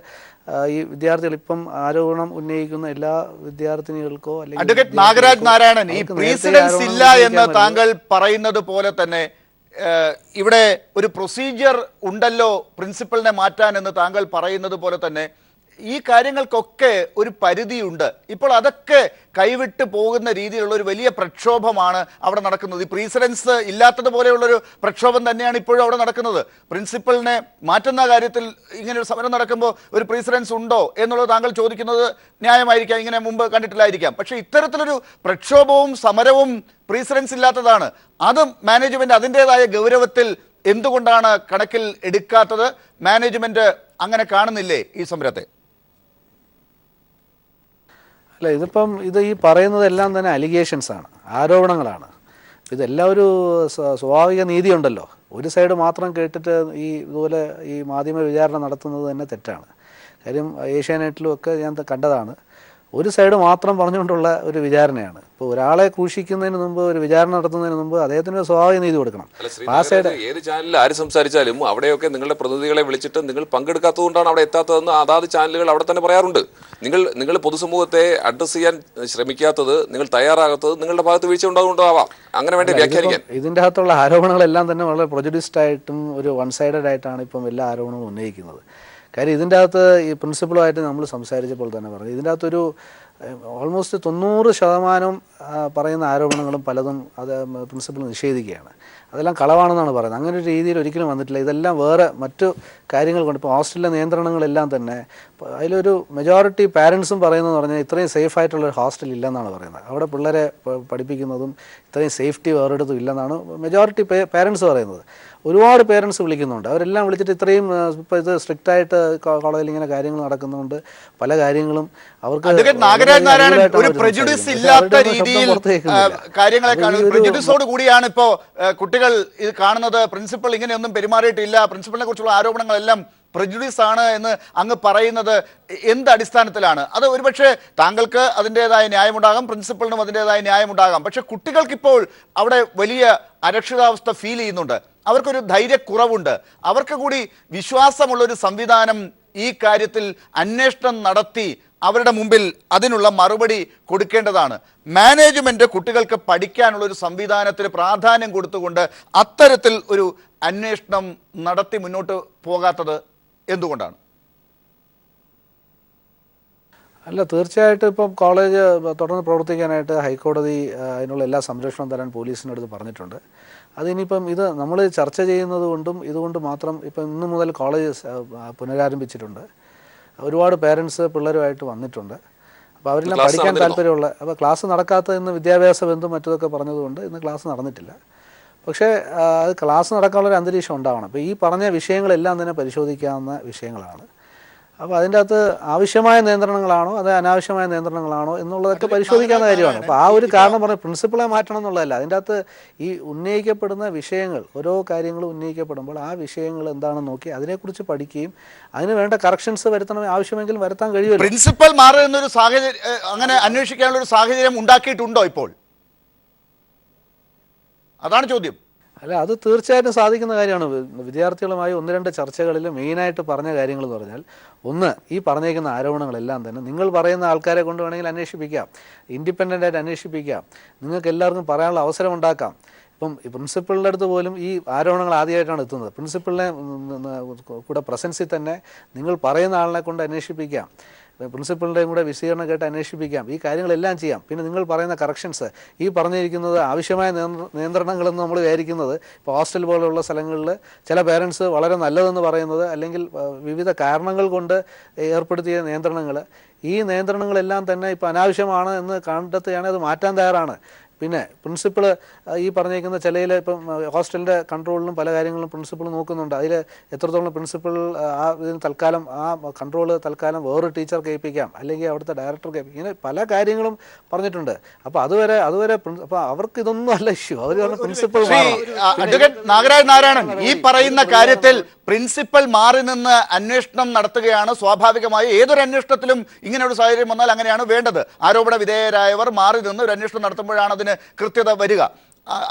ഈ വിദ്യാർത്ഥികൾ ഇപ്പം ആരോപണം ഉന്നയിക്കുന്ന എല്ലാ വിദ്യാർത്ഥിനികൾക്കോ അഡ്വക്കേറ്റ് നാഗരാജ് നാരായണൻ, ഈ പ്രീസിഡൻസ് ഇല്ല എന്ന് താങ്കൾ പറയുന്നത് പോലെ തന്നെ ഇവിടെ ഒരു പ്രൊസീജിയർ ഉണ്ടല്ലോ പ്രിൻസിപ്പലിനെ മാറ്റാൻ എന്ന് താങ്കൾ പറയുന്നത് പോലെ തന്നെ ഈ കാര്യങ്ങൾക്കൊക്കെ ഒരു പരിധിയുണ്ട്. ഇപ്പോൾ അതൊക്കെ കൈവിട്ട് പോകുന്ന രീതിയിലുള്ള ഒരു വലിയ പ്രക്ഷോഭമാണ് അവിടെ നടക്കുന്നത്. ഈ പ്രീസിഡൻസ് ഇല്ലാത്തതുപോലെയുള്ളൊരു പ്രക്ഷോഭം തന്നെയാണ് ഇപ്പോഴും അവിടെ നടക്കുന്നത്. പ്രിൻസിപ്പലിനെ മാറ്റുന്ന കാര്യത്തിൽ ഇങ്ങനെ ഒരു സമരം നടക്കുമ്പോൾ ഒരു പ്രീസിഡൻസ് ഉണ്ടോ എന്നുള്ളത് താങ്കൾ ചോദിക്കുന്നത് ന്യായമായിരിക്കാം, ഇങ്ങനെ മുമ്പ് കണ്ടിട്ടില്ലായിരിക്കാം. പക്ഷേ ഇത്തരത്തിലൊരു പ്രക്ഷോഭവും സമരവും പ്രീസിഡൻസ് ഇല്ലാത്തതാണ്. അത് മാനേജ്മെന്റ് അതിൻ്റെതായ ഗൗരവത്തിൽ എന്തുകൊണ്ടാണ് കണക്കിൽ എടുക്കാത്തത്? മാനേജ്മെന്റ് അങ്ങനെ കാണുന്നില്ലേ ഈ സമരത്തെ? അല്ല, ഇത് ഈ പറയുന്നതെല്ലാം തന്നെ അലിഗേഷൻസാണ്, ആരോപണങ്ങളാണ്. ഇതെല്ലാം ഒരു സ്വാഭാവിക നീതിയുണ്ടല്ലോ. ഒരു സൈഡ് മാത്രം കേട്ടിട്ട് ഇതുപോലെ ഈ മാധ്യമ വിചാരണ നടത്തുന്നത് തന്നെ തെറ്റാണ്. കാര്യം ഏഷ്യാനെറ്റിലും ഒക്കെ ഞാൻ കണ്ടതാണ്. ഒരു സൈഡ് മാത്രം പറഞ്ഞുകൊണ്ടുള്ള ഒരു വിചാരണയാണ്. ഇപ്പോൾ ഒരാളെ ക്രൂശിക്കുന്നതിന് മുമ്പ്, ഒരു വിചാരണ നടത്തുന്നതിന് മുമ്പ് അദ്ദേഹത്തിന് സ്വാഭാവിക നീതി കൊടുക്കണം. ആ സൈഡ് ഏത് ചാനലിൽ ആര് സംസാരിച്ചാലും അവിടെയൊക്കെ നിങ്ങളുടെ പ്രതിനിധികളെ വിളിച്ചിട്ട് നിങ്ങൾ പങ്കെടുക്കാത്തതുകൊണ്ടാണ് അവിടെ എത്താത്തതെന്ന് അതാത് ചാനലുകൾ അവിടെ തന്നെ പറയാറുണ്ട്. നിങ്ങൾ പൊതുസമൂഹത്തെ അഡ്രസ് ചെയ്യാൻ ശ്രമിക്കാത്തത്, നിങ്ങൾ തയ്യാറാകാത്തത് നിങ്ങളുടെ ഭാഗത്ത് വീഴ്ച ഉണ്ടാകുന്നുണ്ടാവാം. അങ്ങനെ വേണ്ടി വ്യാഖ്യാനിക്കാൻ ഇതിൻ്റെ അകത്തുള്ള ആരോപണങ്ങളെല്ലാം തന്നെ വളരെ പ്രൊജുഡിസ്ഡ് ആയിട്ടും ഒരു വൺ സൈഡഡ് ആയിട്ടാണ് ഇപ്പം എല്ലാ ആരോപണവും ഉന്നയിക്കുന്നത്. കാര്യം ഇതിൻ്റെ അകത്ത് ഈ പ്രിൻസിപ്പളുമായിട്ട് നമ്മൾ സംസാരിച്ചപ്പോൾ തന്നെ പറഞ്ഞു, ഇതിൻ്റെ അകത്തൊരു ഓൾമോസ്റ്റ് 90% പറയുന്ന ആരോപണങ്ങളും പലതും അത് പ്രിൻസിപ്പൽ നിഷേധിക്കുകയാണ്. അതെല്ലാം കളവാണെന്നാണ് പറയുന്നത്. അങ്ങനെ ഒരു രീതിയിൽ ഒരിക്കലും വന്നിട്ടില്ല. ഇതെല്ലാം വേറെ മറ്റു കാര്യങ്ങൾ കൊണ്ട്, ഇപ്പോൾ ഹോസ്റ്റലിലെ നിയന്ത്രണങ്ങളെല്ലാം തന്നെ അതിലൊരു മെജോറിറ്റി പാരൻസും പറയുന്നതെന്ന് പറഞ്ഞാൽ ഇത്രയും സേഫ് ആയിട്ടുള്ളൊരു ഹോസ്റ്റൽ ഇല്ലെന്നാണ് പറയുന്നത്. അവിടെ പിള്ളേരെ പഠിപ്പിക്കുന്നതും ഇത്രയും സേഫ്റ്റി വേറെടുത്തും ഇല്ലെന്നാണ് മെജോറിറ്റി പാരൻസ് പറയുന്നത്. ഒരുപാട് പേരൻസ് വിളിക്കുന്നുണ്ട്. അവരെല്ലാം വിളിച്ചിട്ട് ഇത്രയും ഇപ്പോൾ ഇത് സ്ട്രിക്റ്റായിട്ട് കോളേജിൽ ഇങ്ങനെ കാര്യങ്ങൾ നടക്കുന്നുണ്ട്, പല കാര്യങ്ങളും അവർക്ക് നാഗരാജ് നാരായണൻ ഒരു പ്രെജുഡിസ് ഇല്ലാത്ത രീതിയിൽ കാര്യങ്ങളെ കാണുന്നത്, പ്രെജുഡിസോട് കൂടിയാണ് ഇപ്പോ കുട്ടികൾ ഇത് കാണുന്നത്. പ്രിൻസിപ്പൽ ഇങ്ങനെയൊന്നും പെരുമാറിയിട്ടില്ല, പ്രിൻസിപ്പലിനെ കുറിച്ചുള്ള ആരോപണങ്ങളെല്ലാം പ്രെജുഡിസ് ആണ് എന്ന് അങ്ങ് പറയുന്നത് എന്ത് അടിസ്ഥാനത്തിലാണ്? അത് ഒരുപക്ഷെ താങ്കൾക്ക് അതിൻ്റെതായ ന്യായമുണ്ടാകാം, പ്രിൻസിപ്പലിനും അതിൻ്റെതായ ന്യായമുണ്ടാകാം. പക്ഷെ കുട്ടികൾക്കിപ്പോൾ അവിടെ വലിയ അരക്ഷിതാവസ്ഥ ഫീൽ ചെയ്യുന്നുണ്ട്, അവർക്കൊരു ധൈര്യക്കുറവുണ്ട്. അവർക്ക് കൂടി വിശ്വാസമുള്ളൊരു സംവിധാനം ഈ കാര്യത്തിൽ അന്വേഷണം നടത്തി അവരുടെ മുമ്പിൽ അതിനുള്ള മറുപടി കൊടുക്കേണ്ടതാണ്. മാനേജ്മെന്റ് കുട്ടികൾക്ക് പഠിക്കാനുള്ള ഒരു സംവിധാനത്തിന് പ്രാധാന്യം കൊടുത്തുകൊണ്ട് അത്തരത്തിൽ ഒരു അന്വേഷണം നടത്തി മുന്നോട്ട് പോകാത്തത് എന്തുകൊണ്ടാണ്? അല്ല, തീർച്ചയായിട്ടും ഇപ്പം കോളേജ് തുടർന്ന് പ്രവർത്തിക്കാനായിട്ട് ഹൈക്കോടതി അതിനുള്ള എല്ലാ സംരക്ഷണവും തരാൻ പോലീസിനടുത്ത് പറഞ്ഞിട്ടുണ്ട്. അതിനിപ്പം ഇത് നമ്മൾ ചർച്ച ചെയ്യുന്നത് കൊണ്ടും ഇതുകൊണ്ട് മാത്രം ഇപ്പം ഇന്ന് മുതൽ കോളേജ് പുനരാരംഭിച്ചിട്ടുണ്ട്. ഒരുപാട് പേരൻസ് പിള്ളേരുമായിട്ട് വന്നിട്ടുണ്ട്. അപ്പോൾ അവരെല്ലാം പഠിക്കാൻ താല്പര്യമുള്ള, അപ്പോൾ ക്ലാസ് നടക്കാത്ത ഇന്ന് വിദ്യാഭ്യാസ ബന്ധം മറ്റതൊക്കെ പറഞ്ഞതുകൊണ്ട് ഇന്ന് ക്ലാസ് നടന്നിട്ടില്ല. പക്ഷേ അത് ക്ലാസ് നടക്കാനുള്ളൊരു അന്തരീക്ഷം ഉണ്ടാവണം. അപ്പോൾ ഈ പറഞ്ഞ വിഷയങ്ങളെല്ലാം തന്നെ പരിശോധിക്കാവുന്ന വിഷയങ്ങളാണ്. അപ്പോൾ അതിൻ്റെ അകത്ത് ആവശ്യമായ നിയന്ത്രണങ്ങളാണോ അത് അനാവശ്യമായ നിയന്ത്രണങ്ങളാണോ എന്നുള്ളതൊക്കെ പരിശോധിക്കാവുന്ന കാര്യമാണ്. അപ്പോൾ ആ ഒരു കാരണം പറഞ്ഞാൽ പ്രിൻസിപ്പളെ മാറ്റണം എന്നുള്ളതല്ല. അതിൻ്റെ അകത്ത് ഈ ഉന്നയിക്കപ്പെടുന്ന വിഷയങ്ങൾ, ഓരോ കാര്യങ്ങളും ഉന്നയിക്കപ്പെടുമ്പോൾ ആ വിഷയങ്ങൾ എന്താണെന്ന് നോക്കി അതിനെക്കുറിച്ച് പഠിക്കുകയും അതിന് വേണ്ട കറക്ഷൻസ് വരുത്തണം, ആവശ്യമെങ്കിൽ വരുത്താൻ കഴിയുമല്ലോ. പ്രിൻസിപ്പൽ മാറുന്നൊരു സാഹചര്യം അങ്ങനെ അന്വേഷിക്കാനുള്ള ഒരു സാഹചര്യം ഉണ്ടാക്കിയിട്ടുണ്ടോ ഇപ്പോൾ? അതാണ് ചോദ്യം. അല്ല, അത് തീർച്ചയായിട്ടും സാധിക്കുന്ന കാര്യമാണ്. വിദ്യാർത്ഥികളുമായി 1-2 ചർച്ചകളിൽ മെയിനായിട്ട് പറഞ്ഞ കാര്യങ്ങൾ എന്ന് പറഞ്ഞാൽ, ഒന്ന്, ഈ പറഞ്ഞേക്കുന്ന ആരോപണങ്ങളെല്ലാം തന്നെ നിങ്ങൾ പറയുന്ന ആൾക്കാരെ കൊണ്ട് വേണമെങ്കിൽ അന്വേഷിപ്പിക്കാം, ഇൻഡിപെൻഡൻ്റ് ആയിട്ട് അന്വേഷിപ്പിക്കാം, നിങ്ങൾക്ക് എല്ലാവർക്കും പറയാനുള്ള അവസരം ഉണ്ടാക്കാം. ഇപ്പം പ്രിൻസിപ്പളിൻ്റെ അടുത്ത് പോലും ഈ ആരോപണങ്ങൾ ആദ്യമായിട്ടാണ് എത്തുന്നത്. പ്രിൻസിപ്പളിനെ കൂടെ പ്രസൻസിൽ തന്നെ നിങ്ങൾ പറയുന്ന ആളിനെ കൊണ്ട് അന്വേഷിപ്പിക്കാം, പ്രിൻസിപ്പളിൻ്റെയും കൂടെ വിശദീകരണം കേട്ട് അന്വേഷിപ്പിക്കാം, ഈ കാര്യങ്ങളെല്ലാം ചെയ്യാം. പിന്നെ നിങ്ങൾ പറയുന്ന കറക്ഷൻസ്, ഈ പറഞ്ഞിരിക്കുന്നത് ആവശ്യമായ നിയന്ത്രണങ്ങളെന്ന് നമ്മൾ വിചാരിക്കുന്നത് ഇപ്പോൾ ഹോസ്റ്റൽ പോലെയുള്ള സ്ഥലങ്ങളിൽ ചില പേരൻസ് വളരെ നല്ലതെന്ന് പറയുന്നത് അല്ലെങ്കിൽ വിവിധ കാരണങ്ങൾ കൊണ്ട് ഏർപ്പെടുത്തിയ നിയന്ത്രണങ്ങൾ, ഈ നിയന്ത്രണങ്ങളെല്ലാം തന്നെ ഇപ്പോൾ അനാവശ്യമാണ് എന്ന് കണ്ടെത്തുകയാണെങ്കിൽ അത് മാറ്റാൻ തയ്യാറാണ്. പിന്നെ പ്രിൻസിപ്പൾ ഈ പറഞ്ഞേക്കുന്ന ചിലയിൽ ഇപ്പം ഹോസ്റ്റലിൻ്റെ കൺട്രോളിലും പല കാര്യങ്ങളും പ്രിൻസിപ്പൾ നോക്കുന്നുണ്ട്. അതിൽ എത്രത്തോളം പ്രിൻസിപ്പൾ ആ ഇതിന് തൽക്കാലം ആ കൺട്രോൾ തൽക്കാലം വേറൊരു ടീച്ചർക്ക് ഏൽപ്പിക്കാം, അല്ലെങ്കിൽ അവിടുത്തെ ഡയറക്ടർക്ക് ഏൽപ്പിക്കാം, ഇങ്ങനെ പല കാര്യങ്ങളും പറഞ്ഞിട്ടുണ്ട്. അപ്പോൾ അതുവരെ അപ്പോൾ അവർക്ക് ഇതൊന്നും അല്ല ഇഷ്യൂ. അവർ പറഞ്ഞ പ്രിൻസിപ്പൾ അഡ്വക്കേറ്റ് നാഗരാജ് നാരായണൻ, ഈ പറയുന്ന കാര്യത്തിൽ പ്രിൻസിപ്പൽ മാറി നിന്ന് അന്വേഷണം നടത്തുകയാണ്. സ്വാഭാവികമായി ഏതൊരു അന്വേഷണത്തിലും ഇങ്ങനെ ഒരു സാഹചര്യം വന്നാൽ അങ്ങനെയാണ് വേണ്ടത്. ആരോപണ വിധേയരായവർ മാറി നിന്ന് ഒരു അന്വേഷണം നടത്തുമ്പോഴാണ് അതിന് കൃത്യത വരിക.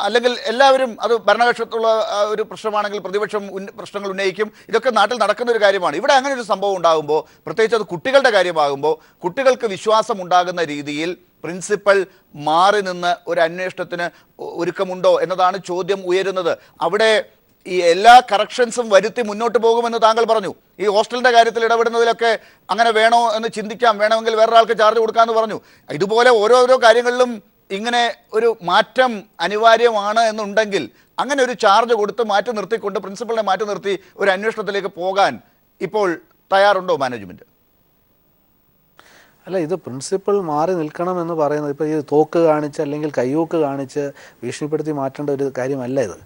അല്ലെങ്കിൽ എല്ലാവരും, അത് ഭരണപക്ഷത്തുള്ള ഒരു പ്രശ്നമാണെങ്കിൽ പ്രതിപക്ഷം പ്രശ്നങ്ങൾ ഉന്നയിക്കും. ഇതൊക്കെ നാട്ടിൽ നടക്കുന്ന ഒരു കാര്യമാണ്. ഇവിടെ അങ്ങനെ ഒരു സംഭവം ഉണ്ടാകുമ്പോൾ, പ്രത്യേകിച്ച് അത് കുട്ടികളുടെ കാര്യമാകുമ്പോൾ, കുട്ടികൾക്ക് വിശ്വാസം ഉണ്ടാകുന്ന രീതിയിൽ പ്രിൻസിപ്പൽ മാറി നിന്ന് ഒരു അന്വേഷണത്തിന് ഒരുക്കമുണ്ടോ എന്നതാണ് ചോദ്യം ഉയരുന്നത്. അവിടെ ഈ എല്ലാ കറക്ഷൻസും വരുത്തി മുന്നോട്ട് പോകുമെന്ന് താങ്കൾ പറഞ്ഞു. ഈ ഹോസ്റ്റലിന്റെ കാര്യത്തിൽ ഇടപെടുന്നതിലൊക്കെ അങ്ങനെ വേണോ എന്ന് ചിന്തിക്കാം, വേണമെങ്കിൽ വേറൊരാൾക്ക് ചാർജ് കൊടുക്കാമെന്ന് പറഞ്ഞു. ഇതുപോലെ ഓരോരോ കാര്യങ്ങളിലും ഇങ്ങനെ ഒരു മാറ്റം അനിവാര്യമാണ് എന്നുണ്ടെങ്കിൽ അങ്ങനെ ഒരു ചാർജ് കൊടുത്ത് മാറ്റി നിർത്തിക്കൊണ്ട്, പ്രിൻസിപ്പളിനെ മാറ്റി നിർത്തി ഒരു അന്വേഷണത്തിലേക്ക് പോകാൻ ഇപ്പോൾ തയ്യാറുണ്ടോ മാനേജ്മെന്റ്? അല്ല, ഇത് പ്രിൻസിപ്പൽ മാറി നിൽക്കണം എന്ന് പറയുന്നത് ഇപ്പോൾ ഈ തോക്ക് കാണിച്ച് അല്ലെങ്കിൽ കയ്യൂക്ക് കാണിച്ച് ഭീഷണിപ്പെടുത്തി മാറ്റേണ്ട ഒരു കാര്യമല്ല ഇത്.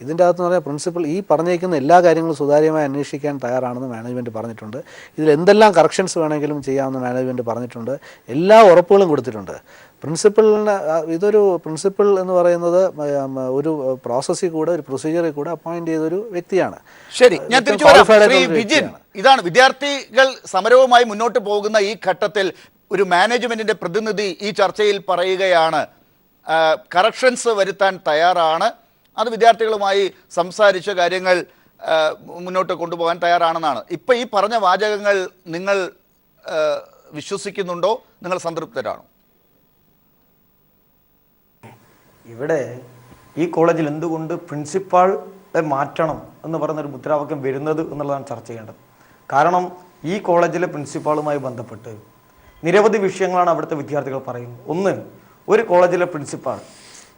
ഇതിൻ്റെ അകത്തെന്ന് പറഞ്ഞാൽ പ്രിൻസിപ്പൽ ഈ പറഞ്ഞേക്കുന്ന എല്ലാ കാര്യങ്ങളും സുതാര്യമായി അന്വേഷിക്കാൻ തയ്യാറാണെന്ന് മാനേജ്മെൻറ്റ് പറഞ്ഞിട്ടുണ്ട്. ഇതിൽ എന്തെല്ലാം കറക്ഷൻസ് വേണമെങ്കിലും ചെയ്യാമെന്ന് മാനേജ്മെൻറ്റ് പറഞ്ഞിട്ടുണ്ട്. എല്ലാ ഉറപ്പുകളും കൊടുത്തിട്ടുണ്ട്. പ്രിൻസിപ്പളിന് ഇതൊരു പ്രിൻസിപ്പൽ എന്ന് പറയുന്നത് ഒരു പ്രോസസ്സിൽ കൂടെ, ഒരു പ്രൊസീജിയറിൽ കൂടെ അപ്പോയിന്റ് ചെയ്തൊരു വ്യക്തിയാണ്. ശരി, ഞാൻ തിരിച്ചു വരാം. ശ്രീ വിജിൻ, ഇതാണ് വിദ്യാർത്ഥികൾ സമരവുമായി മുന്നോട്ട് പോകുന്ന ഈ ഘട്ടത്തിൽ ഒരു മാനേജ്മെന്റിന്റെ പ്രതിനിധി ഈ ചർച്ചയിൽ പറയുകയാണ്, കറക്ഷൻസ് വരുത്താൻ തയ്യാറാണ്, അത് വിദ്യാർത്ഥികളുമായി സംസാരിച്ച കാര്യങ്ങൾ മുന്നോട്ട് കൊണ്ടുപോകാൻ തയ്യാറാണെന്നാണ്. ഇപ്പൊ ഈ പറഞ്ഞ വാചകങ്ങൾ നിങ്ങൾ വിശ്വസിക്കുന്നുണ്ടോ? നിങ്ങൾ സംതൃപ്തരാണോ? ഇവിടെ ഈ കോളേജിൽ എന്തുകൊണ്ട് പ്രിൻസിപ്പാളെ മാറ്റണം എന്ന് പറയുന്നൊരു മുദ്രാവാക്യം വരുന്നത് എന്നുള്ളതാണ് ചർച്ച ചെയ്യേണ്ടത്. കാരണം ഈ കോളേജിലെ പ്രിൻസിപ്പാളുമായി ബന്ധപ്പെട്ട് നിരവധി വിഷയങ്ങളാണ് അവിടുത്തെ വിദ്യാർത്ഥികൾ പറയുന്നത്. ഒന്ന്, ഒരു കോളേജിലെ പ്രിൻസിപ്പാൾ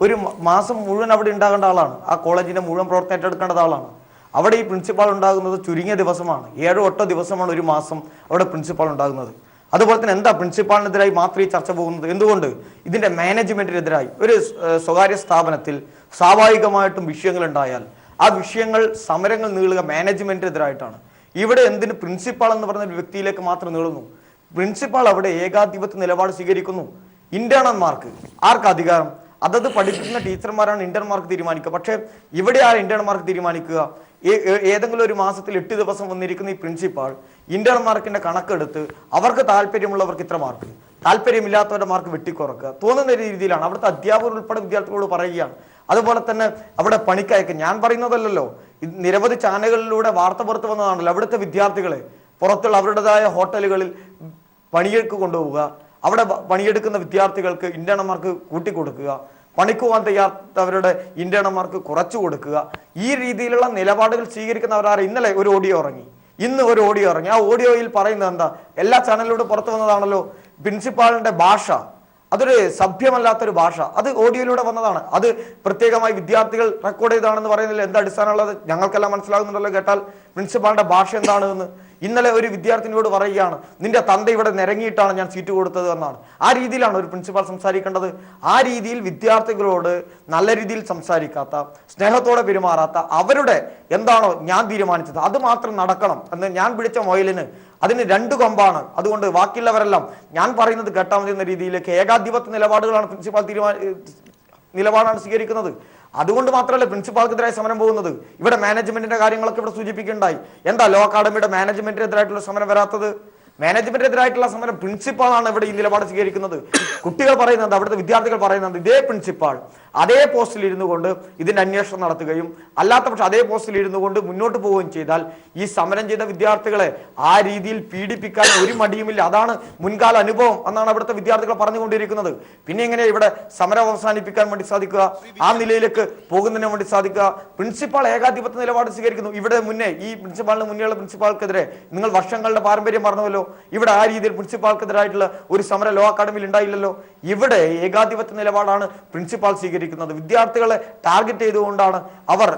ഒരു മാസം മുഴുവൻ അവിടെ ഉണ്ടാകേണ്ട ആളാണ്. ആ കോളേജിൻ്റെ മുഴുവൻ പ്രവർത്തനം ഏറ്റെടുക്കേണ്ട ആളാണ്. അവിടെ ഈ പ്രിൻസിപ്പാൾ ഉണ്ടാകുന്നത് ചുരുങ്ങിയ ദിവസമാണ്. 7-8 ദിവസമാണ് ഒരു മാസം അവിടെ പ്രിൻസിപ്പാൾ ഉണ്ടാകുന്നത്. അതുപോലെ തന്നെ എന്താ പ്രിൻസിപ്പാളിനെതിരായി മാത്രം ഈ ചർച്ച പോകുന്നത്? എന്തുകൊണ്ട്? ഇതിൻ്റെ മാനേജ്മെൻറ്റിനെതിരായി. ഒരു സ്വകാര്യ സ്ഥാപനത്തിൽ സ്വാഭാവികമായിട്ടും വിഷയങ്ങൾ ഉണ്ടായാൽ ആ വിഷയങ്ങൾ സമരങ്ങൾ നീളുക മാനേജ്മെൻറ്റിനെതിരായിട്ടാണ്. ഇവിടെ എന്തിന് പ്രിൻസിപ്പാൾ എന്ന് പറയുന്ന ഒരു വ്യക്തിയിലേക്ക് മാത്രം നീളുന്നു? പ്രിൻസിപ്പാൾ അവിടെ ഏകാധിപത്യ നിലപാട് സ്വീകരിക്കുന്നു. ഇന്റേണർമാർക്ക് ആർക്ക് അധികാരം? അതത് പഠിപ്പിക്കുന്ന ടീച്ചർമാരാണ് ഇന്റേൺമാർക്ക് തീരുമാനിക്കുക. പക്ഷേ ഇവിടെ ആ ഇന്റേൺമാർക്ക് തീരുമാനിക്കുക? ഏതെങ്കിലും ഒരു മാസത്തിൽ 8 ദിവസം വന്നിരിക്കുന്ന ഈ പ്രിൻസിപ്പാൾ ഇന്റേൺമാർക്കിന്റെ കണക്കെടുത്ത് അവർക്ക് താല്പര്യമുള്ളവർക്ക് ഇത്ര മാർക്ക്, താല്പര്യമില്ലാത്തവരുടെ മാർക്ക് വെട്ടിക്കുറക്കുക തോന്നുന്ന രീതിയിലാണ് അവിടുത്തെ അധ്യാപകർ ഉൾപ്പെടെ വിദ്യാർത്ഥികളോട് പറയുകയാണ്. അതുപോലെ തന്നെ അവിടെ പണിക്കയക്ക് ഞാൻ പറയുന്നതല്ലല്ലോ, നിരവധി ചാനലുകളിലൂടെ വാർത്ത പുറത്തു വന്നതാണല്ലോ. അവിടുത്തെ വിദ്യാർത്ഥികളെ പുറത്തുള്ള അവരുടേതായ ഹോട്ടലുകളിൽ പണിയെടുക്ക് കൊണ്ടുപോവുക, അവിടെ പണിയെടുക്കുന്ന വിദ്യാർത്ഥികൾക്ക് ഇന്റേണർമാർക്ക് കൂട്ടിക്കൊടുക്കുക, പണിക്ക് പോകാൻ തയ്യാറാത്തവരുടെ ഇന്റേണർമാർക്ക് കുറച്ചു കൊടുക്കുക. ഈ രീതിയിലുള്ള നിലപാടുകൾ സ്വീകരിക്കുന്നവരാണ്. ഇന്നലെ ഒരു ഓഡിയോ ഇറങ്ങി, ഇന്ന് ഒരു ഓഡിയോ ഇറങ്ങി. ആ ഓഡിയോയിൽ പറയുന്നത് എന്താ? എല്ലാ ചാനലിലൂടെ പുറത്തു വന്നതാണല്ലോ. പ്രിൻസിപ്പാളിന്റെ ഭാഷ അതൊരു സഭ്യമല്ലാത്തൊരു ഭാഷ, അത് ഓഡിയോയിലൂടെ വന്നതാണ്. അത് പ്രത്യേകമായി വിദ്യാർത്ഥികൾ റെക്കോർഡ് ചെയ്താണെന്ന് പറയുന്നില്ല. എന്താ അടിസ്ഥാനമുള്ളത്? ഞങ്ങൾക്കെല്ലാം മനസ്സിലാകുന്നുണ്ടല്ലോ കേട്ടാൽ പ്രിൻസിപ്പാളിന്റെ ഭാഷ എന്താണെന്ന്. ഇന്നലെ ഒരു വിദ്യാർത്ഥിനിയോട് പറയുകയാണ്, നിന്റെ തന്ത ഇവിടെ നിരങ്ങിയിട്ടാണ് ഞാൻ സീറ്റ് കൊടുത്തത് എന്നാണ്. ആ രീതിയിലാണ് ഒരു പ്രിൻസിപ്പാൾ സംസാരിക്കേണ്ടത്. ആ രീതിയിൽ വിദ്യാർത്ഥികളോട് നല്ല രീതിയിൽ സംസാരിക്കാത്ത, സ്നേഹത്തോടെ പെരുമാറാത്ത, അവരുടെ എന്താണോ ഞാൻ തീരുമാനിച്ചത് അത് മാത്രം നടക്കണം എന്ന് ഞാൻ പിടിച്ച മൊയിലിന് അതിന് 2 കൊമ്പാണ്. അതുകൊണ്ട് ബാക്കിയുള്ളവരെല്ലാം ഞാൻ പറയുന്നത് കേട്ടാൽ മതി എന്ന രീതിയിലേക്ക് ഏകാധിപത്യ നിലപാടുകളാണ് പ്രിൻസിപ്പാൾ നിലപാടാണ് സ്വീകരിക്കുന്നത്. അതുകൊണ്ട് മാത്രമല്ല പ്രിൻസിപ്പാൾക്കെതിരായി സമരം പോകുന്നത്. ഇവിടെ മാനേജ്മെന്റിന്റെ കാര്യങ്ങളൊക്കെ ഇവിടെ സൂചിപ്പിക്കുകയുണ്ടായി. എന്താ ലോ അക്കാഡമിയുടെ മാനേജ്മെന്റിനെതിരായിട്ടുള്ള സമരം വരാത്തത്? മാനേജ്മെന്റിനെതിരായിട്ടുള്ള സമരം പ്രിൻസിപ്പാളാണ് ഇവിടെ ഈ നിലപാട് സ്വീകരിക്കുന്നത്. കുട്ടികൾ പറയുന്നത്, അവിടുത്തെ വിദ്യാർത്ഥികൾ പറയുന്നത്, ഇതേ പ്രിൻസിപ്പാൾ അതേ പോസ്റ്റിൽ ഇരുന്നു കൊണ്ട് ഇതിന്റെ അന്വേഷണം നടത്തുകയും അല്ലാത്ത പക്ഷെ അതേ പോസ്റ്റിൽ ഇരുന്നു കൊണ്ട് മുന്നോട്ട് പോവുകയും ചെയ്താൽ ഈ സമരം ചെയ്ത വിദ്യാർത്ഥികളെ ആ രീതിയിൽ പീഡിപ്പിക്കാൻ ഒരു മടിയുമില്ല. അതാണ് മുൻകാല അനുഭവം എന്നാണ് അവിടുത്തെ വിദ്യാർത്ഥികൾ പറഞ്ഞുകൊണ്ടിരിക്കുന്നത്. പിന്നെ എങ്ങനെ ഇവിടെ സമരം അവസാനിപ്പിക്കാൻ വേണ്ടി സാധിക്കുക? ആ നിലയിലേക്ക് പോകുന്നതിന് വേണ്ടി സാധിക്കുക? പ്രിൻസിപ്പാൾ ഏകാധിപത്യ നിലപാട് സ്വീകരിക്കുന്നു. ഇവിടെ മുന്നേ ഈ പ്രിൻസിപ്പാളിന് മുന്നേയുള്ള പ്രിൻസിപ്പാൾക്കെതിരെ നിങ്ങൾ വർഷങ്ങളുടെ പാരമ്പര്യം പറഞ്ഞല്ലോ. ഇവിടെ ആ രീതിയിൽ പ്രിൻസിപ്പാൾക്കെതിരായിട്ടുള്ള ഒരു സമരം ലോ അക്കാഡമിയിൽ ഉണ്ടായില്ലല്ലോ. ഇവിടെ ഏകാധിപത്യ നിലപാടാണ് പ്രിൻസിപ്പാൾ സ്വീകരിക്കുന്നത്. വിദ്യാർത്ഥികളെ ടാർഗറ്റ് ചെയ്തുകൊണ്ടാണ് അവർ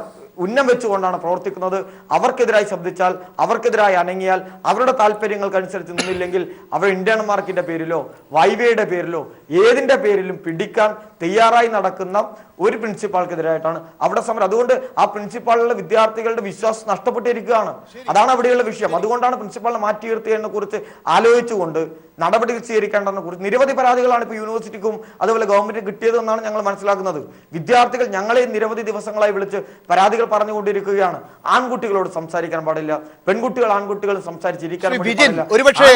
ഉന്നം വെച്ചുകൊണ്ടാണ് പ്രവർത്തിക്കുന്നത്. അവർക്കെതിരായി ശബ്ദിച്ചാൽ, അവർക്കെതിരായി അനങ്ങിയാൽ, അവരുടെ താല്പര്യങ്ങൾക്കനുസരിച്ച് നിന്നില്ലെങ്കിൽ അവർ ഇന്റേൺമാർക്കിന്റെ പേരിലോ വൈവയുടെ പേരിലോ ഏതിന്റെ പേരിലും പിടിക്കാൻ തയ്യാറായി നടക്കുന്ന ഒരു പ്രിൻസിപ്പാൾക്കെതിരായിട്ടാണ് അവിടെ സമരം. അതുകൊണ്ട് ആ പ്രിൻസിപ്പാളിലുള്ള വിദ്യാർത്ഥികളുടെ വിശ്വാസം നഷ്ടപ്പെട്ടിരിക്കുകയാണ്. അതാണ് അവിടെയുള്ള വിഷയം. അതുകൊണ്ടാണ് പ്രിൻസിപ്പാളിനെ മാറ്റി നിർത്തിയതിനെ കുറിച്ച് ആലോചിച്ചുകൊണ്ട് നടപടികൾ സ്വീകരിക്കേണ്ടതിനെ കുറിച്ച് നിരവധി പരാതികളാണ് ഇപ്പോൾ യൂണിവേഴ്സിറ്റിക്കും അതുപോലെ ഗവൺമെന്റിന് കിട്ടിയതെന്നാണ് ഞങ്ങൾ മനസ്സിലാക്കുന്നത്. വിദ്യാർത്ഥികൾ ഞങ്ങളെ നിരവധി ദിവസങ്ങളായി വിളിച്ച് പരാതികൾ പറഞ്ഞുകൊണ്ടിരിക്കുകയാണ്. ആൺകുട്ടികളോട് സംസാരിക്കാൻ പാടില്ല, പെൺകുട്ടികൾ ആൺകുട്ടികൾ സംസാരിച്ചിരിക്കാൻ പാടില്ല. ഒരുപക്ഷെ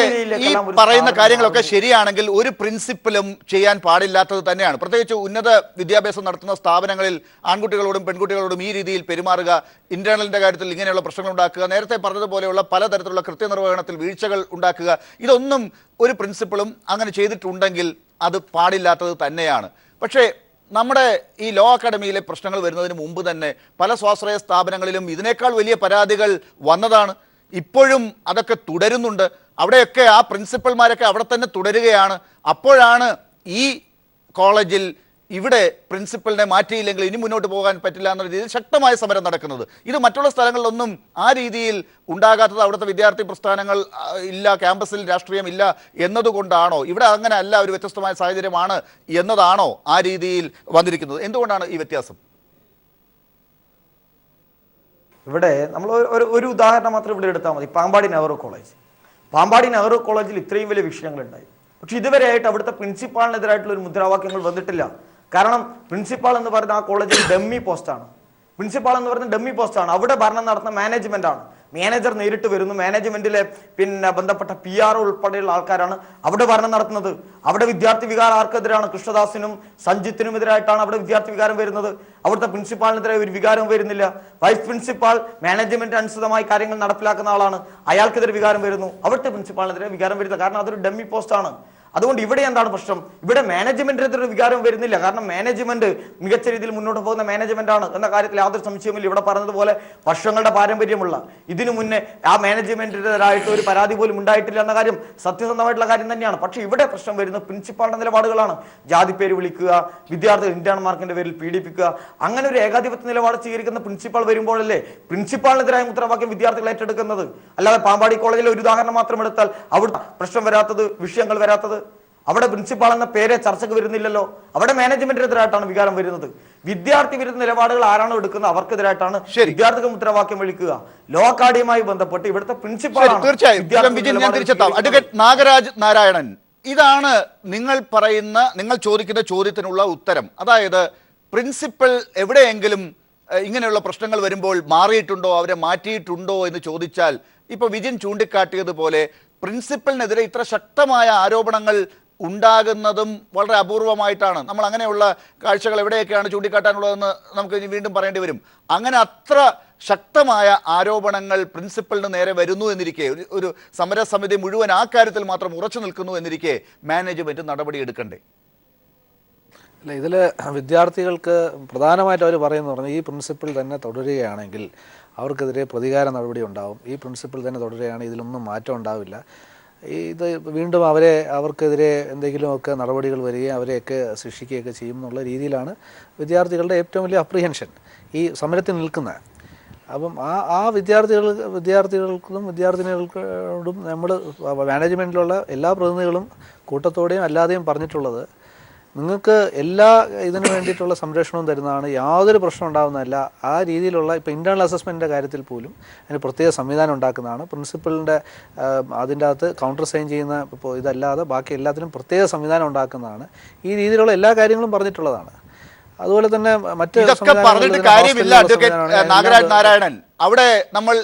ഈ പറയുന്ന കാര്യങ്ങളൊക്കെ ശരിയാണെങ്കിൽ ഒരു പ്രിൻസിപ്പലും ചെയ്യാൻ പാടില്ലാത്തത് തന്നെയാണ്. പ്രത്യേകിച്ച് ഉന്നത വിദ്യാഭ്യാസം നടത്തുന്ന സ്ഥാപനങ്ങളിൽ ആൺകുട്ടികളോടും പെൺകുട്ടികളോടും ഈ രീതിയിൽ പെരുമാറുക, ഇന്റേണലിന്റെ കാര്യത്തിൽ ഇങ്ങനെയുള്ള പ്രശ്നങ്ങൾ ഉണ്ടാക്കുക, നേരത്തെ പറഞ്ഞതുപോലെയുള്ള പലതരത്തിലുള്ള കൃത്യനിർവഹണത്തിൽ വീഴ്ചകൾ ഉണ്ടാക്കുക, ഇതൊന്നും ഒരു പ്രിൻസിപ്പളും അങ്ങനെ ചെയ്തിട്ടുണ്ടെങ്കിൽ അത് പാടില്ലാത്തത് തന്നെയാണ്. പക്ഷേ നമ്മുടെ ഈ ലോ അക്കാഡമിയിലെ പ്രശ്നങ്ങൾ വരുന്നതിന് മുമ്പ് തന്നെ പല സ്വാശ്രയ സ്ഥാപനങ്ങളിലും ഇതിനേക്കാൾ വലിയ പരാതികൾ വന്നതാണ്. ഇപ്പോഴും അതൊക്കെ തുടരുന്നുണ്ട്. അവിടെയൊക്കെ ആ പ്രിൻസിപ്പൽമാരൊക്കെ അവിടെ തന്നെ തുടരുകയാണ്. അപ്പോഴാണ് ഈ കോളേജിൽ ഇവിടെ പ്രിൻസിപ്പലിനെ മാറ്റിയില്ലെങ്കിൽ ഇനി മുന്നോട്ട് പോകാൻ പറ്റില്ല എന്ന രീതിയിൽ ശക്തമായ സമരം നടക്കുന്നത്. ഇത് മറ്റുള്ള സ്ഥലങ്ങളിലൊന്നും ആ രീതിയിൽ ഉണ്ടാകാത്തത് അവിടുത്തെ വിദ്യാർത്ഥി പ്രസ്ഥാനങ്ങൾ ഇല്ല, ക്യാമ്പസിൽ രാഷ്ട്രീയം ഇല്ല എന്നതുകൊണ്ടാണോ? ഇവിടെ അങ്ങനെ അല്ല, ഒരു വ്യത്യസ്തമായ സാഹചര്യമാണ് എന്നതാണോ ആ രീതിയിൽ വന്നിരിക്കുന്നത്? എന്തുകൊണ്ടാണ് ഈ വ്യത്യാസം? ഇവിടെ നമ്മൾ ഒരു ഉദാഹരണം മാത്രം ഇവിടെ എടുത്താൽ മതി. പാമ്പാടി നെഹ്റു കോളേജ്. പാമ്പാടി നെഹ്റു കോളേജിൽ ഇത്രയും വലിയ വിഷയങ്ങളുണ്ടായി. പക്ഷെ ഇതുവരെയായിട്ട് അവിടുത്തെ പ്രിൻസിപ്പാളിനെതിരായിട്ടുള്ള ഒരു മുദ്രാവാക്യങ്ങൾ വന്നിട്ടില്ല. കാരണം പ്രിൻസിപ്പാൾ എന്ന് പറയുന്ന ആ കോളേജിൽ ഡമ്മി പോസ്റ്റാണ്. പ്രിൻസിപ്പാൾ എന്ന് പറയുന്നത് ഡമ്മി പോസ്റ്റാണ്. അവിടെ ഭരണം നടത്തുന്ന മാനേജ്മെന്റ് ആണ്. മാനേജർ നേരിട്ട് വരുന്നു. മാനേജ്മെന്റിലെ ബന്ധപ്പെട്ട PR ഉൾപ്പെടെയുള്ള ആൾക്കാരാണ് അവിടെ ഭരണം നടത്തുന്നത്. അവിടെ വിദ്യാർത്ഥി വികാരം ആർക്കെതിരാണ്? കൃഷ്ണദാസിനും സഞ്ജിത്തിനും എതിരായിട്ടാണ് അവിടെ വിദ്യാർത്ഥി വികാരം വരുന്നത്. അവിടുത്തെ പ്രിൻസിപ്പാളിനെതിരെ ഒരു വികാരം വരുന്നില്ല. വൈസ് പ്രിൻസിപ്പാൾ മാനേജ്മെന്റ് അനുസൃതമായി കാര്യങ്ങൾ നടപ്പിലാക്കുന്ന ആളാണ്. അയാൾക്കെതിരെ വികാരം വരുന്നു. അവിടുത്തെ പ്രിൻസിപ്പാളിനെതിരെ വികാരം വരുന്നില്ല. കാരണം അതൊരു ഡമ്മി പോസ്റ്റാണ്. അതുകൊണ്ട് ഇവിടെ എന്താണ് പ്രശ്നം? ഇവിടെ മാനേജ്മെന്റിനെതിരെ വികാരം വരുന്നില്ല. കാരണം മാനേജ്മെന്റ് മികച്ച രീതിയിൽ മുന്നോട്ട് പോകുന്ന മാനേജ്മെന്റ് ആണ് എന്ന കാര്യത്തിൽ യാതൊരു സംശയമില്ല. ഇവിടെ പറഞ്ഞതുപോലെ വർഷങ്ങളുടെ പാരമ്പര്യമുള്ള ഇതിനു മുന്നേ ആ മാനേജ്മെന്റിനെതിരായിട്ട് ഒരു പരാതി പോലും ഉണ്ടായിട്ടില്ല എന്ന കാര്യം സത്യസന്ധമായിട്ടുള്ള കാര്യം തന്നെയാണ്. പക്ഷെ ഇവിടെ പ്രശ്നം വരുന്നത് പ്രിൻസിപ്പാളിന്റെ നിലപാടുകളാണ്. ജാതി പേര് വിളിക്കുക, വിദ്യാർത്ഥി ഇന്റേൺ മാർക്കിന്റെ പേരിൽ പീഡിപ്പിക്കുക, അങ്ങനെ ഒരു ഏകാധിപത്യ നിലപാട് സ്വീകരിക്കുന്ന പ്രിൻസിപ്പാൾ വരുമ്പോഴല്ലേ പ്രിൻസിപ്പാളിനെതിരായ മുദ്രാവാക്യം വിദ്യാർത്ഥികൾ ഏറ്റെടുക്കുന്നത്. അല്ലാതെ പാമ്പാടി കോളേജിലെ ഒരു ഉദാഹരണം മാത്രം എടുത്താൽ അവിടെ പ്രശ്നം വരാത്തത്, വിഷയങ്ങൾ വരാത്തത്, അവിടെ പ്രിൻസിപ്പാൾ എന്ന പേരെ ചർച്ചയ്ക്ക് വരുന്നില്ലല്ലോ. അവിടെ മാനേജ്മെന്റിനെതിരായിട്ടാണ് വികാരം വരുന്നത്. വിദ്യാർത്ഥി വിരുദ്ധ നിലപാടുകൾ ആരാണോ എടുക്കുന്നത് അവർക്കെതിരായിട്ടാണ് വിദ്യാർത്ഥികൾ മുദ്രാവാക്യം വിളിക്കുക. ലോ അക്കാഡമിയുമായി ബന്ധപ്പെട്ട് ഇവിടുത്തെ പ്രിൻസിപ്പാൾ അഡ്വക്കേറ്റ് നാഗരാജ് നാരായണൻ, ഇതാണ് നിങ്ങൾ ചോദിക്കുന്ന ചോദ്യത്തിനുള്ള ഉത്തരം. അതായത് പ്രിൻസിപ്പൽ എവിടെയെങ്കിലും ഇങ്ങനെയുള്ള പ്രശ്നങ്ങൾ വരുമ്പോൾ മാറിയിട്ടുണ്ടോ, അവരെ മാറ്റിയിട്ടുണ്ടോ എന്ന് ചോദിച്ചാൽ, ഇപ്പൊ വിജിൻ ചൂണ്ടിക്കാട്ടിയതുപോലെ പ്രിൻസിപ്പലിനെതിരെ ഇത്ര ശക്തമായ ആരോപണങ്ങൾ ഉണ്ടാകുന്നതും വളരെ അപൂർവമായിട്ടാണ്. നമ്മൾ അങ്ങനെയുള്ള കാഴ്ചകൾ എവിടെയൊക്കെയാണ് ചൂണ്ടിക്കാട്ടാനുള്ളതെന്ന് നമുക്ക് ഇനി വീണ്ടും പറയേണ്ടി വരും. അങ്ങനെ അത്ര ശക്തമായ ആരോപണങ്ങൾ പ്രിൻസിപ്പലിന് നേരെ വരുന്നു എന്നിരിക്കെ, ഒരു സമരസമിതി മുഴുവൻ ആ കാര്യത്തിൽ മാത്രം ഉറച്ചു നിൽക്കുന്നു എന്നിരിക്കെ മാനേജ്മെന്റ് നടപടി എടുക്കണ്ടേ? അല്ല, ഇതിൽ വിദ്യാർത്ഥികൾക്ക് പ്രധാനമായിട്ട് അവർ പറയുന്നത് ഈ പ്രിൻസിപ്പിൾ തന്നെ തുടരുകയാണെങ്കിൽ അവർക്കെതിരെ പ്രതികാര നടപടി ഉണ്ടാവും. ഈ പ്രിൻസിപ്പിൾ തന്നെ തുടരുകയാണെങ്കിൽ ഇതിലൊന്നും മാറ്റം ഉണ്ടാവില്ല. ഇത് വീണ്ടും അവർക്കെതിരെ എന്തെങ്കിലുമൊക്കെ നടപടികൾ വരികയും അവരെയൊക്കെ ശിക്ഷിക്കുകയൊക്കെ ചെയ്യും എന്നുള്ള രീതിയിലാണ് വിദ്യാർത്ഥികളുടെ ഏറ്റവും വലിയ അപ്രിഹെൻഷൻ ഈ സമരത്തിൽ നിൽക്കുന്നത്. അപ്പം ആ വിദ്യാർത്ഥികൾക്കും വിദ്യാർത്ഥിനികൾക്കോടും നമ്മൾ മാനേജ്മെൻറ്റിലുള്ള എല്ലാ പ്രതിനിധികളും കൂട്ടത്തോടെയും അല്ലാതെയും പറഞ്ഞിട്ടുള്ളത്, നിങ്ങൾക്ക് എല്ലാ ഇതിനു വേണ്ടിയിട്ടുള്ള സംരക്ഷണവും തരുന്നതാണ്, യാതൊരു പ്രശ്നം ഉണ്ടാകുന്നതല്ല. ആ രീതിയിലുള്ള ഇപ്പോൾ ഇൻറ്റേർണൽ അസസ്മെൻറ്റിൻ്റെ കാര്യത്തിൽ പോലും അതിന് പ്രത്യേക സംവിധാനം ഉണ്ടാക്കുന്നതാണ്. പ്രിൻസിപ്പലിൻ്റെ അതിൻ്റെ അകത്ത് കൗണ്ടർ സൈൻ ചെയ്യുന്ന ഇപ്പോൾ ഇതല്ലാതെ ബാക്കി എല്ലാത്തിനും പ്രത്യേക സംവിധാനം ഉണ്ടാക്കുന്നതാണ്. ഈ രീതിയിലുള്ള എല്ലാ കാര്യങ്ങളും പറഞ്ഞിട്ടുള്ളതാണ്. അതുപോലെ തന്നെ പറഞ്ഞിട്ട് കാര്യമില്ല അഡ്വക്കേറ്റ് നാഗരാജ് നാരായണൻ. അവിടെ നമ്മൾ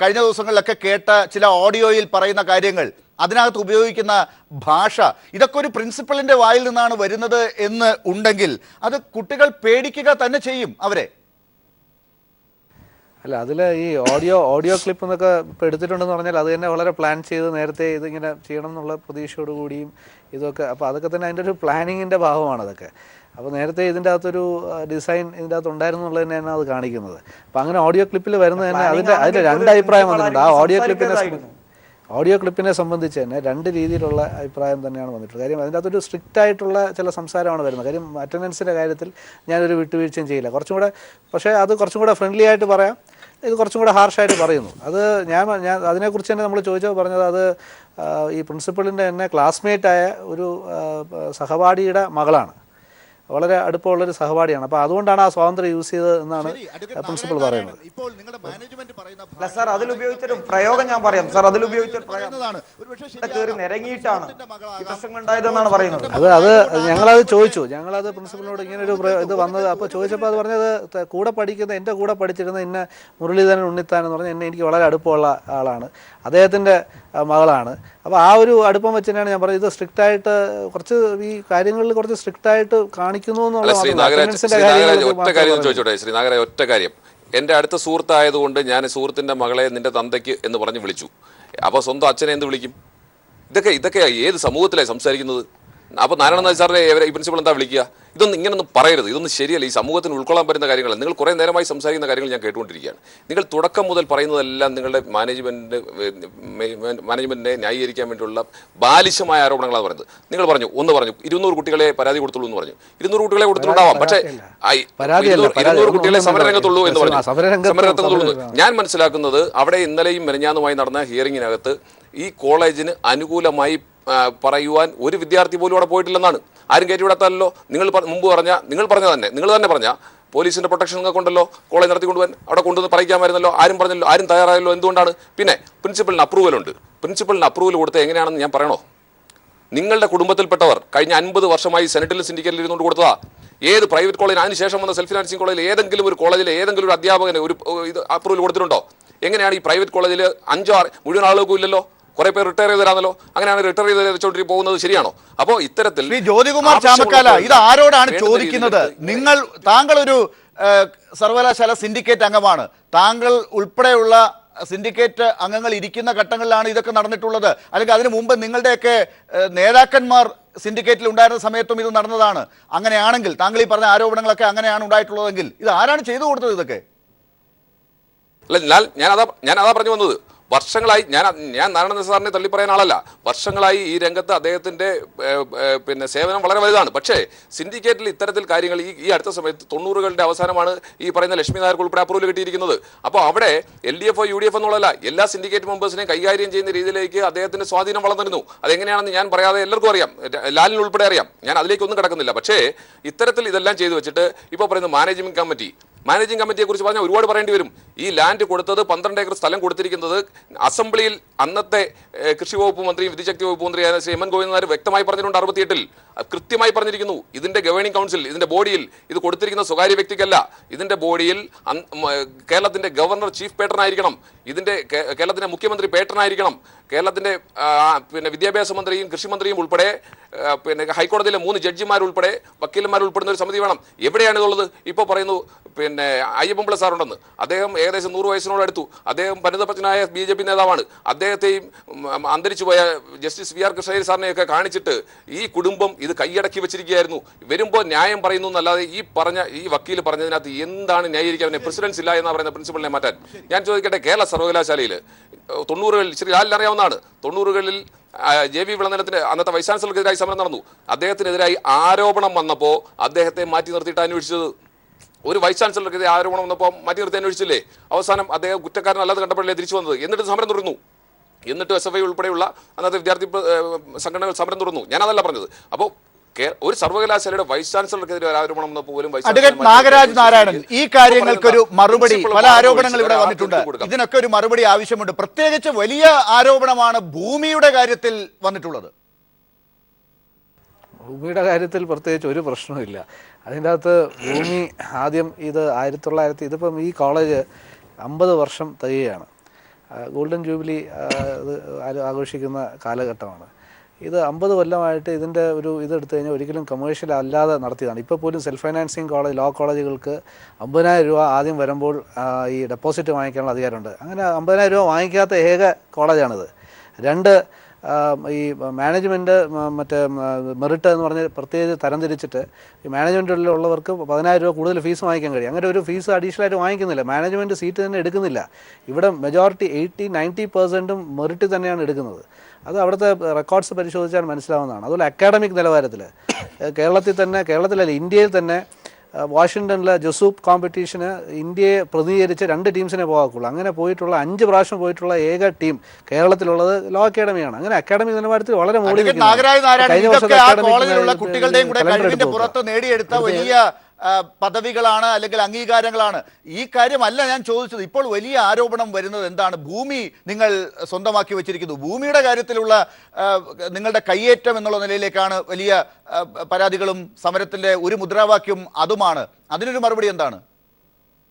കഴിഞ്ഞ ദിവസങ്ങളിലൊക്കെ കേട്ട ചില ഓഡിയോയിൽ പറയുന്ന കാര്യങ്ങൾ, അതിനകത്ത് ഉപയോഗിക്കുന്ന ഭാഷ, ഇതൊക്കെ ഒരു പ്രിൻസിപ്പലിന്റെ വായിൽ നിന്നാണ് വരുന്നത് എന്ന് ഉണ്ടെങ്കിൽ അത് കുട്ടികൾ പേടിക്കുക തന്നെ ചെയ്യും അവരെ. അല്ല, അതിൽ ഈ ഓഡിയോ ക്ലിപ്പ് എന്നൊക്കെ ഇപ്പോൾ എടുത്തിട്ടുണ്ടെന്ന് പറഞ്ഞാൽ അത് തന്നെ വളരെ പ്ലാൻ ചെയ്ത് നേരത്തെ ഇതിങ്ങനെ ചെയ്യണം എന്നുള്ള പ്രതീക്ഷയോട് കൂടിയും ഇതൊക്കെ, അപ്പോൾ അതൊക്കെ തന്നെ അതിൻ്റെ ഒരു പ്ലാനിങ്ങിൻ്റെ ഭാഗമാണ് അതൊക്കെ. അപ്പോൾ നേരത്തെ ഇതിൻ്റെ അകത്തൊരു ഡിസൈൻ ഇതിൻ്റെ അകത്ത് ഉണ്ടായിരുന്നു എന്നുള്ളത് തന്നെയാണ് അത് കാണിക്കുന്നത്. അപ്പോൾ അങ്ങനെ ഓഡിയോ ക്ലിപ്പിൽ വരുന്നത് തന്നെ അതിൻ്റെ രണ്ട് അഭിപ്രായം വന്നിട്ടുണ്ട്. ആ ഓഡിയോ ക്ലിപ്പിനെ സംബന്ധിച്ച് തന്നെ രണ്ട് രീതിയിലുള്ള അഭിപ്രായം തന്നെയാണ് വന്നിട്ടുള്ളത്. കാര്യം അതിൻ്റെ അകത്തൊരു സ്ട്രിക്റ്റ് ആയിട്ടുള്ള ചില സംസാരമാണ് വരുന്നത്. കാര്യം അറ്റൻഡൻസിൻ്റെ കാര്യത്തിൽ ഞാനൊരു വിട്ടുവീഴ്ചയും ചെയ്യില്ല, കുറച്ചും കൂടെ, പക്ഷേ അത് കുറച്ചും കൂടെ ഫ്രണ്ട്ലി ആയിട്ട് പറയാം, ഇത് കുറച്ചും കൂടെ ഹാർഷായിട്ട് പറയുന്നു. അത് ഞാൻ അതിനെക്കുറിച്ച് തന്നെ നമ്മൾ ചോദിച്ചപ്പോൾ പറഞ്ഞത് അത് ഈ പ്രിൻസിപ്പളിൻ്റെ തന്നെ ക്ലാസ്മേറ്റായ ഒരു സഹപാഠിയുടെ മകളാണ്, വളരെ അടുപ്പമുള്ളൊരു സഹപാഠിയാണ്. അപ്പോൾ അതുകൊണ്ടാണ് ആ സ്വാതന്ത്ര്യം യൂസ് ചെയ്തത് എന്നാണ് പ്രിൻസിപ്പൽ പറയുന്നത്. സാർ അതിലുപയോഗിച്ചൊരു പ്രയോഗം ഞാൻ പറയാം. സാർ അതിലുപയോഗിച്ചൊരു നിരങ്ങിയിട്ടാണ് പ്രശ്നങ്ങളുണ്ടായതെന്നാണ് പറയുന്നത്. അത് ഞങ്ങളത് ചോദിച്ചു, ഞങ്ങളത് പ്രിൻസിപ്പലിനോട് ഇങ്ങനൊരു ഇത് വന്നത് അപ്പോൾ ചോദിച്ചപ്പോൾ അത് പറഞ്ഞത് എൻ്റെ കൂടെ പഠിച്ചിരുന്ന ഇന്ന മുരളീധരൻ ഉണ്ണിത്താൻ എന്ന് പറഞ്ഞാൽ എനിക്ക് വളരെ അടുപ്പമുള്ള ആളാണ്, അദ്ദേഹത്തിൻ്റെ മകളാണ്. അപ്പോൾ ആ ഒരു അടുപ്പം വെച്ച് തന്നെയാണ് ഞാൻ പറയുന്നത്. ഇത് സ്ട്രിക്റ്റ് ആയിട്ട് കുറച്ച് ഈ കാര്യങ്ങളിൽ കുറച്ച് സ്ട്രിക്റ്റ് ആയിട്ട് കാണിക്കുന്നു എന്നുള്ള ശ്രീനാഗരാജ് ഒറ്റ കാര്യം, എൻ്റെ അടുത്ത സുഹൃത്തായതുകൊണ്ട് ഞാൻ സുഹൃത്തിൻ്റെ മകളെ നിന്റെ തന്തയ്ക്ക് എന്ന് പറഞ്ഞ് വിളിച്ചു. അപ്പോൾ സ്വന്തം അച്ഛനെ എന്ത് വിളിക്കും? ഇതൊക്കെ ഏത് സമൂഹത്തിലാണ് സംസാരിക്കുന്നത്? അപ്പോൾ നാരായണൻ സാറിനെ ഈ പ്രിൻസിപ്പൾ എന്താ വിളിക്കുക? ഇങ്ങനൊന്നും പറയരുത്, ഇതൊന്നും ശരിയല്ല. ഈ സമൂഹത്തിന് ഉൾക്കൊള്ളാൻ പറ്റുന്ന കാര്യങ്ങൾ നിങ്ങൾ കുറേ നേരമായി സംസാരിക്കുന്ന കാര്യങ്ങൾ ഞാൻ കേട്ടുകൊണ്ടിരിക്കുകയാണ്. നിങ്ങൾ തുടക്കം മുതൽ പറയുന്നതെല്ലാം നിങ്ങളുടെ മാനേജ്മെന്റിനെ ന്യായീകരിക്കാൻ വേണ്ടിയുള്ള ബാലിശമായ ആരോപണങ്ങളാണ് പറയുന്നത്. നിങ്ങൾ പറഞ്ഞു 200 കുട്ടികളെ പരാതി കൊടുത്തുള്ളൂ എന്ന് പറഞ്ഞു. 200 കുട്ടികളെ കൊടുത്തിട്ടുണ്ടാവാം, പക്ഷേ 200 കുട്ടികളെ സമരരംഗത്തുള്ളൂ എന്ന് പറഞ്ഞു. സമരരംഗത്തുള്ളൂ. ഞാൻ മനസ്സിലാക്കുന്നത് അവിടെ ഇന്നലെയും മെനഞ്ഞാന്നുമായി നടന്ന ഹിയറിംഗിനകത്ത് ഈ കോളേജിന് അനുകൂലമായി പറയുവാൻ ഒരു വിദ്യാർത്ഥി പോലും അവിടെ പോയിട്ടില്ലെന്നാണ്. ആരും കയറ്റിവിടാത്തല്ലോ. നിങ്ങൾ തന്നെ പറഞ്ഞ പോലീസിന്റെ പ്രൊട്ടക്ഷൻ നിങ്ങൾക്ക് ഉണ്ടല്ലോ, കോളേജ് നടത്തിക്കൊണ്ടുപോകാൻ അവിടെ കൊണ്ടുവന്ന് പറയിക്കാമായിരുന്നല്ലോ. ആരും പറഞ്ഞല്ലോ, ആരും തയ്യാറായല്ലോ. എന്തുകൊണ്ടാണ്? പിന്നെ പ്രിൻസിപ്പലിന് അപ്രൂവൽ ഉണ്ട്. പ്രിൻസിപ്പലിന് അപ്രൂവൽ കൊടുത്ത് എങ്ങനെയാണെന്ന് ഞാൻ പറയണോ? നിങ്ങളുടെ കുടുംബത്തിൽപ്പെട്ടവർ കഴിഞ്ഞ 50 വർഷമായി സെനറ്റിലും സിൻഡിക്കേറ്റിൽ ഇരുന്നുകൊണ്ട് കൊടുത്തതാ. ഏത് പ്രൈവറ്റ് കോളേജിന് അതിനുശേഷം വന്ന സെൽഫ് ഫിനാൻസിങ് കോളേജിൽ ഏതെങ്കിലും ഒരു കോളേജിലെ ഏതെങ്കിലും ഒരു അധ്യാപകന് ഒരു ഇത് അപ്രൂവൽ കൊടുത്തിട്ടുണ്ടോ? എങ്ങനെയാണ് ഈ പ്രൈവറ്റ് കോളേജിൽ 5-6 മുഴുവൻ ആളുകൾക്കും ഇല്ലല്ലോ? കുറെ പേർ റിട്ടയർ ചെയ്തരാണല്ലോ. അങ്ങനെയാണ് റിട്ടയർ ചെയ്ത് വെച്ചോണ്ടി പോകുന്നത് ശരിയാണോ? അപ്പോൾ ഇത്തരത്തിൽ ജ്യോതികുമാർ ചാമക്കാല ഇത് ആരോടാണ് ചോദിക്കുന്നത്? താങ്കൾ ഒരു സർവകലാശാല സിൻഡിക്കേറ്റ് അംഗമാണ്. താങ്കൾ ഉൾപ്പെടെയുള്ള സിൻഡിക്കേറ്റ് അംഗങ്ങൾ ഇരിക്കുന്ന ഘട്ടങ്ങളിലാണ് ഇതൊക്കെ നടന്നിട്ടുള്ളത്, അല്ലെങ്കിൽ അതിനു മുമ്പ് നിങ്ങളുടെയൊക്കെ നേതാക്കന്മാർ സിൻഡിക്കേറ്റിൽ ഉണ്ടായിരുന്ന സമയത്തും ഇത് നടന്നതാണ്? അങ്ങനെയാണെങ്കിൽ താങ്കൾ ഈ പറഞ്ഞ ആരോപണങ്ങളൊക്കെ അങ്ങനെയാണ് ഉണ്ടായിട്ടുള്ളതെങ്കിൽ ഇത് ആരാണ് ചെയ്തു കൊടുത്തത് ഇതൊക്കെ? അല്ല, ഞാൻ അതാ പറഞ്ഞു വന്നത്. വർഷങ്ങളായി ഞാൻ നാരായണൻ സാറിനെ തള്ളി പറയാൻ ആളല്ല. വർഷങ്ങളായി ഈ രംഗത്ത് അദ്ദേഹത്തിന്റെ പിന്നെ സേവനം വളരെ വലുതാണ്. പക്ഷേ സിൻഡിക്കേറ്റിൽ ഇത്തരത്തിൽ കാര്യങ്ങൾ ഈ അടുത്ത സമയത്ത് 90കളുടെ അവസാനമാണ് ഈ പറയുന്ന ലക്ഷ്മി നായർക്ക് ഉൾപ്പെടെ അപ്രൂവൽ കിട്ടിയിരിക്കുന്നത്. അപ്പോൾ അവിടെ LDF UDF എന്നുള്ളതല്ല, എല്ലാ സിൻഡിക്കേറ്റ് മെമ്പേഴ്സിനെയും കൈകാര്യം ചെയ്യുന്ന രീതിയിലേക്ക് അദ്ദേഹത്തിന്റെ സ്വാധീനം വളർന്നിരുന്നു. അതെങ്ങനെയാണെന്ന് ഞാൻ പറയാതെ എല്ലാവർക്കും അറിയാം, ലാലിന് ഉൾപ്പെടെ അറിയാം. ഞാൻ അതിലേക്കൊന്നും കിടക്കുന്നില്ല. പക്ഷേ ഇത്തരത്തിൽ ഇതെല്ലാം ചെയ്തു വെച്ചിട്ട് ഇപ്പോൾ പറയുന്ന മാനേജിംഗ് കമ്മിറ്റിയെ കുറിച്ച് പറഞ്ഞാൽ ഒരുപാട് പറയേണ്ടി വരും. ഈ ലാൻഡ് കൊടുത്തത് 12 ഏക്കർ സ്ഥലം കൊടുത്തിരിക്കുന്നത് അസംബ്ലിയിൽ അന്നത്തെ കൃഷി വകുപ്പ് മന്ത്രിയും വിദ്യുച്ഛക്തി വകുപ്പ് മന്ത്രിയായ ശ്രീ എം എൻ ഗോവിന്ദൻ വ്യക്തമായി പറഞ്ഞിട്ടുണ്ട്. 68-ൽ കൃത്യമായി പറഞ്ഞിരിക്കുന്നു, ഇതിന്റെ ഗവേണിംഗ് കൗൺസിൽ, ഇതിന്റെ ബോഡിയിൽ ഇത് കൊടുത്തിരിക്കുന്ന സ്വകാര്യ വ്യക്തിക്കല്ല. ഇതിന്റെ ബോഡിയിൽ കേരളത്തിന്റെ ഗവർണർ ചീഫ് പേട്ടനായിരിക്കണം, ഇതിന്റെ കേരളത്തിന്റെ മുഖ്യമന്ത്രി പേട്ടനായിരിക്കണം, കേരളത്തിന്റെ പിന്നെ വിദ്യാഭ്യാസ മന്ത്രിയും കൃഷിമന്ത്രിയും ഉൾപ്പെടെ പിന്നെ ഹൈക്കോടതിയിലെ 3 ജഡ്ജിമാരുൾപ്പെടെ വക്കീലന്മാരുൾപ്പെടുന്ന ഒരു സമിതി വേണം. എവിടെയാണ് ഇതുള്ളത്? ഇപ്പോൾ പറയുന്നു പിന്നെ അയ്യപ്പൻപിള്ള സാറുണ്ടെന്ന്. അദ്ദേഹം ഏകദേശം 100 വയസ്സിനോട് അടുത്തു. അദ്ദേഹം പരിതപക്ഷനായ BJP നേതാവാണ്. അദ്ദേഹത്തെയും അന്തരിച്ചുപോയ ജസ്റ്റിസ് VR കൃഷ്ണയ്യർ സാറിനെയൊക്കെ കാണിച്ചിട്ട് ഈ കുടുംബം ഇത് കൈയടക്കി വെച്ചിരിക്കുകയായിരുന്നു. വരുമ്പോൾ ന്യായം പറയുന്നു എന്നല്ലാതെ ഈ വക്കീൽ പറഞ്ഞതിനകത്ത് എന്താണ് ന്യായീകരിക്കാൻ? പ്രസിഡൻസ് ഇല്ല എന്ന് പറയുന്ന പ്രിൻസിപ്പളിനെ മാറ്റാൻ ഞാൻ ചോദിക്കട്ടെ. കേരള സർവകലാശാലയിൽ 90കളിൽ ശ്രീ ലാലിന് അറിയാവുന്നതാണ്, 90കളിൽ JV വിളനിലത്തിന് അന്നത്തെ വൈസ് ചാൻസലർക്കെതിരായി സമരം നടന്നു. അദ്ദേഹത്തിനെതിരായി ആരോപണം വന്നപ്പോൾ അദ്ദേഹത്തെ മാറ്റി നിർത്തിയിട്ട് അന്വേഷിച്ചത്. ഒരു വൈസ് ചാൻസലർക്കെതിരെ ആരോപണം വന്നപ്പോൾ മാറ്റി നിർത്തി അന്വേഷിച്ചില്ലേ? അവസാനം അദ്ദേഹം കുറ്റക്കാരനല്ലാതെ കണ്ടപ്പോഴല്ലേ തിരിച്ചു വന്നത്. എന്നിട്ട് സമരം തുടർന്നു. എന്നിട്ട് SFI ഉൾപ്പെടെയുള്ള അന്നത്തെ വിദ്യാർത്ഥി സംഘടനകൾ സമരം തുടർന്നു. ഞാനതല്ല പറഞ്ഞത്. അപ്പോൾ ഒരു സർവകലാശാലയുടെ വൈസ് ചാൻസലർക്കെതിരെ ആരോപണം വന്നപ്പോൾ പോലും അഡ്വക്കേറ്റ് നാഗരാജ് നാരായണൻ, ഈ കാര്യങ്ങൾക്കൊരു മറുപടി, പല ആരോപണങ്ങൾ ഇവിടെ വന്നിട്ടുണ്ട്, ഇതിനൊക്കെ ഒരു മറുപടി ആവശ്യമുണ്ട്. പ്രത്യേകിച്ച് വലിയ ആരോപണമാണ് ഭൂമിയുടെ കാര്യത്തിൽ വന്നിട്ടുള്ളത്. ഭൂമിയുടെ കാര്യത്തിൽ പ്രത്യേകിച്ച് ഒരു പ്രശ്നവുമില്ല. അതിൻ്റെ അകത്ത് ഭൂമി ആദ്യം ഇത് 1900 ഇതിപ്പം ഈ കോളേജ് 50 വർഷം തികയാണ്. ഗോൾഡൻ ജൂബിലി ആഘോഷിക്കുന്ന കാലഘട്ടമാണ്. ഇത് 50 കൊല്ലമായിട്ട് ഇതിൻ്റെ ഒരു ഇതെടുത്തു കഴിഞ്ഞാൽ ഒരിക്കലും കമേഴ്ഷ്യൽ അല്ലാതെ നടത്തിയതാണ്. ഇപ്പോൾ പോലും സെൽഫ് ഫൈനാൻസിങ് കോളേജ്, ലോ കോളേജുകൾക്ക് 50,000 രൂപ ആദ്യം വരുമ്പോൾ ഈ ഡെപ്പോസിറ്റ് വാങ്ങിക്കാനുള്ള അധികാരമുണ്ട്. അങ്ങനെ 50,000 രൂപ വാങ്ങിക്കാത്ത ഏക കോളേജാണിത്. 2 ഈ മാനേജ്മെൻറ്റ് മറ്റേ മെറിറ്റ് എന്ന് പറഞ്ഞ് പ്രത്യേകിച്ച് തരംതിരിച്ചിട്ട് ഈ മാനേജ്മെൻറ്റിലുള്ളവർക്ക് 10,000 രൂപ കൂടുതൽ ഫീസ് വാങ്ങിക്കാൻ കഴിയും. അങ്ങനെ ഒരു ഫീസ് അഡീഷണലായിട്ട് വാങ്ങിക്കുന്നില്ല. മാനേജ്മെൻറ്റ് സീറ്റ് തന്നെ എടുക്കുന്നില്ല. ഇവിടെ മെജോറിറ്റി 80-90% മെറിറ്റ് തന്നെയാണ് എടുക്കുന്നത്. അത് അവിടുത്തെ റെക്കോർഡ്സ് പരിശോധിച്ചാൽ മനസ്സിലാവുന്നതാണ്. അതുപോലെ അക്കാഡമിക് നിലവാരത്തിൽ കേരളത്തിലല്ല ഇന്ത്യയിൽ തന്നെ വാഷിങ്ടണിലെ ജസൂപ്പ് കോമ്പറ്റീഷന് ഇന്ത്യയെ പ്രതിനിധീകരിച്ച് 2 ടീംസിനെ പോകാക്കുള്ളൂ. അങ്ങനെ പോയിട്ടുള്ള 5 പ്രാവശ്യം പോയിട്ടുള്ള ഏക ടീം കേരളത്തിലുള്ളത് ലോ അക്കാഡമിയാണ്. അങ്ങനെ അക്കാഡമിക് നിലവാരത്തിൽ വളരെ മോടി കുട്ടികളുടെയും കൂടെ കഴിവിന്റെ പുറത്ത് നേടിയെടുത്ത വലിയ പദവികളാണ് അല്ലെങ്കിൽ അംഗീകാരങ്ങളാണ്. ഈ കാര്യമല്ല ഞാൻ ചോദിച്ചത്. ഇപ്പോൾ വലിയ ആരോപണം വരുന്നത് എന്താണ്? ഭൂമി നിങ്ങൾ സ്വന്തമാക്കി വെച്ചിരിക്കുന്നു. ഭൂമിയുടെ കാര്യത്തിലുള്ള നിങ്ങളുടെ കയ്യേറ്റം എന്നുള്ള നിലയിലേക്കാണ് വലിയ പരാതികളും സമരത്തിന്റെ ഒരു മുദ്രാവാക്യം അതുമാണ്. അതിനൊരു മറുപടി എന്താണ്?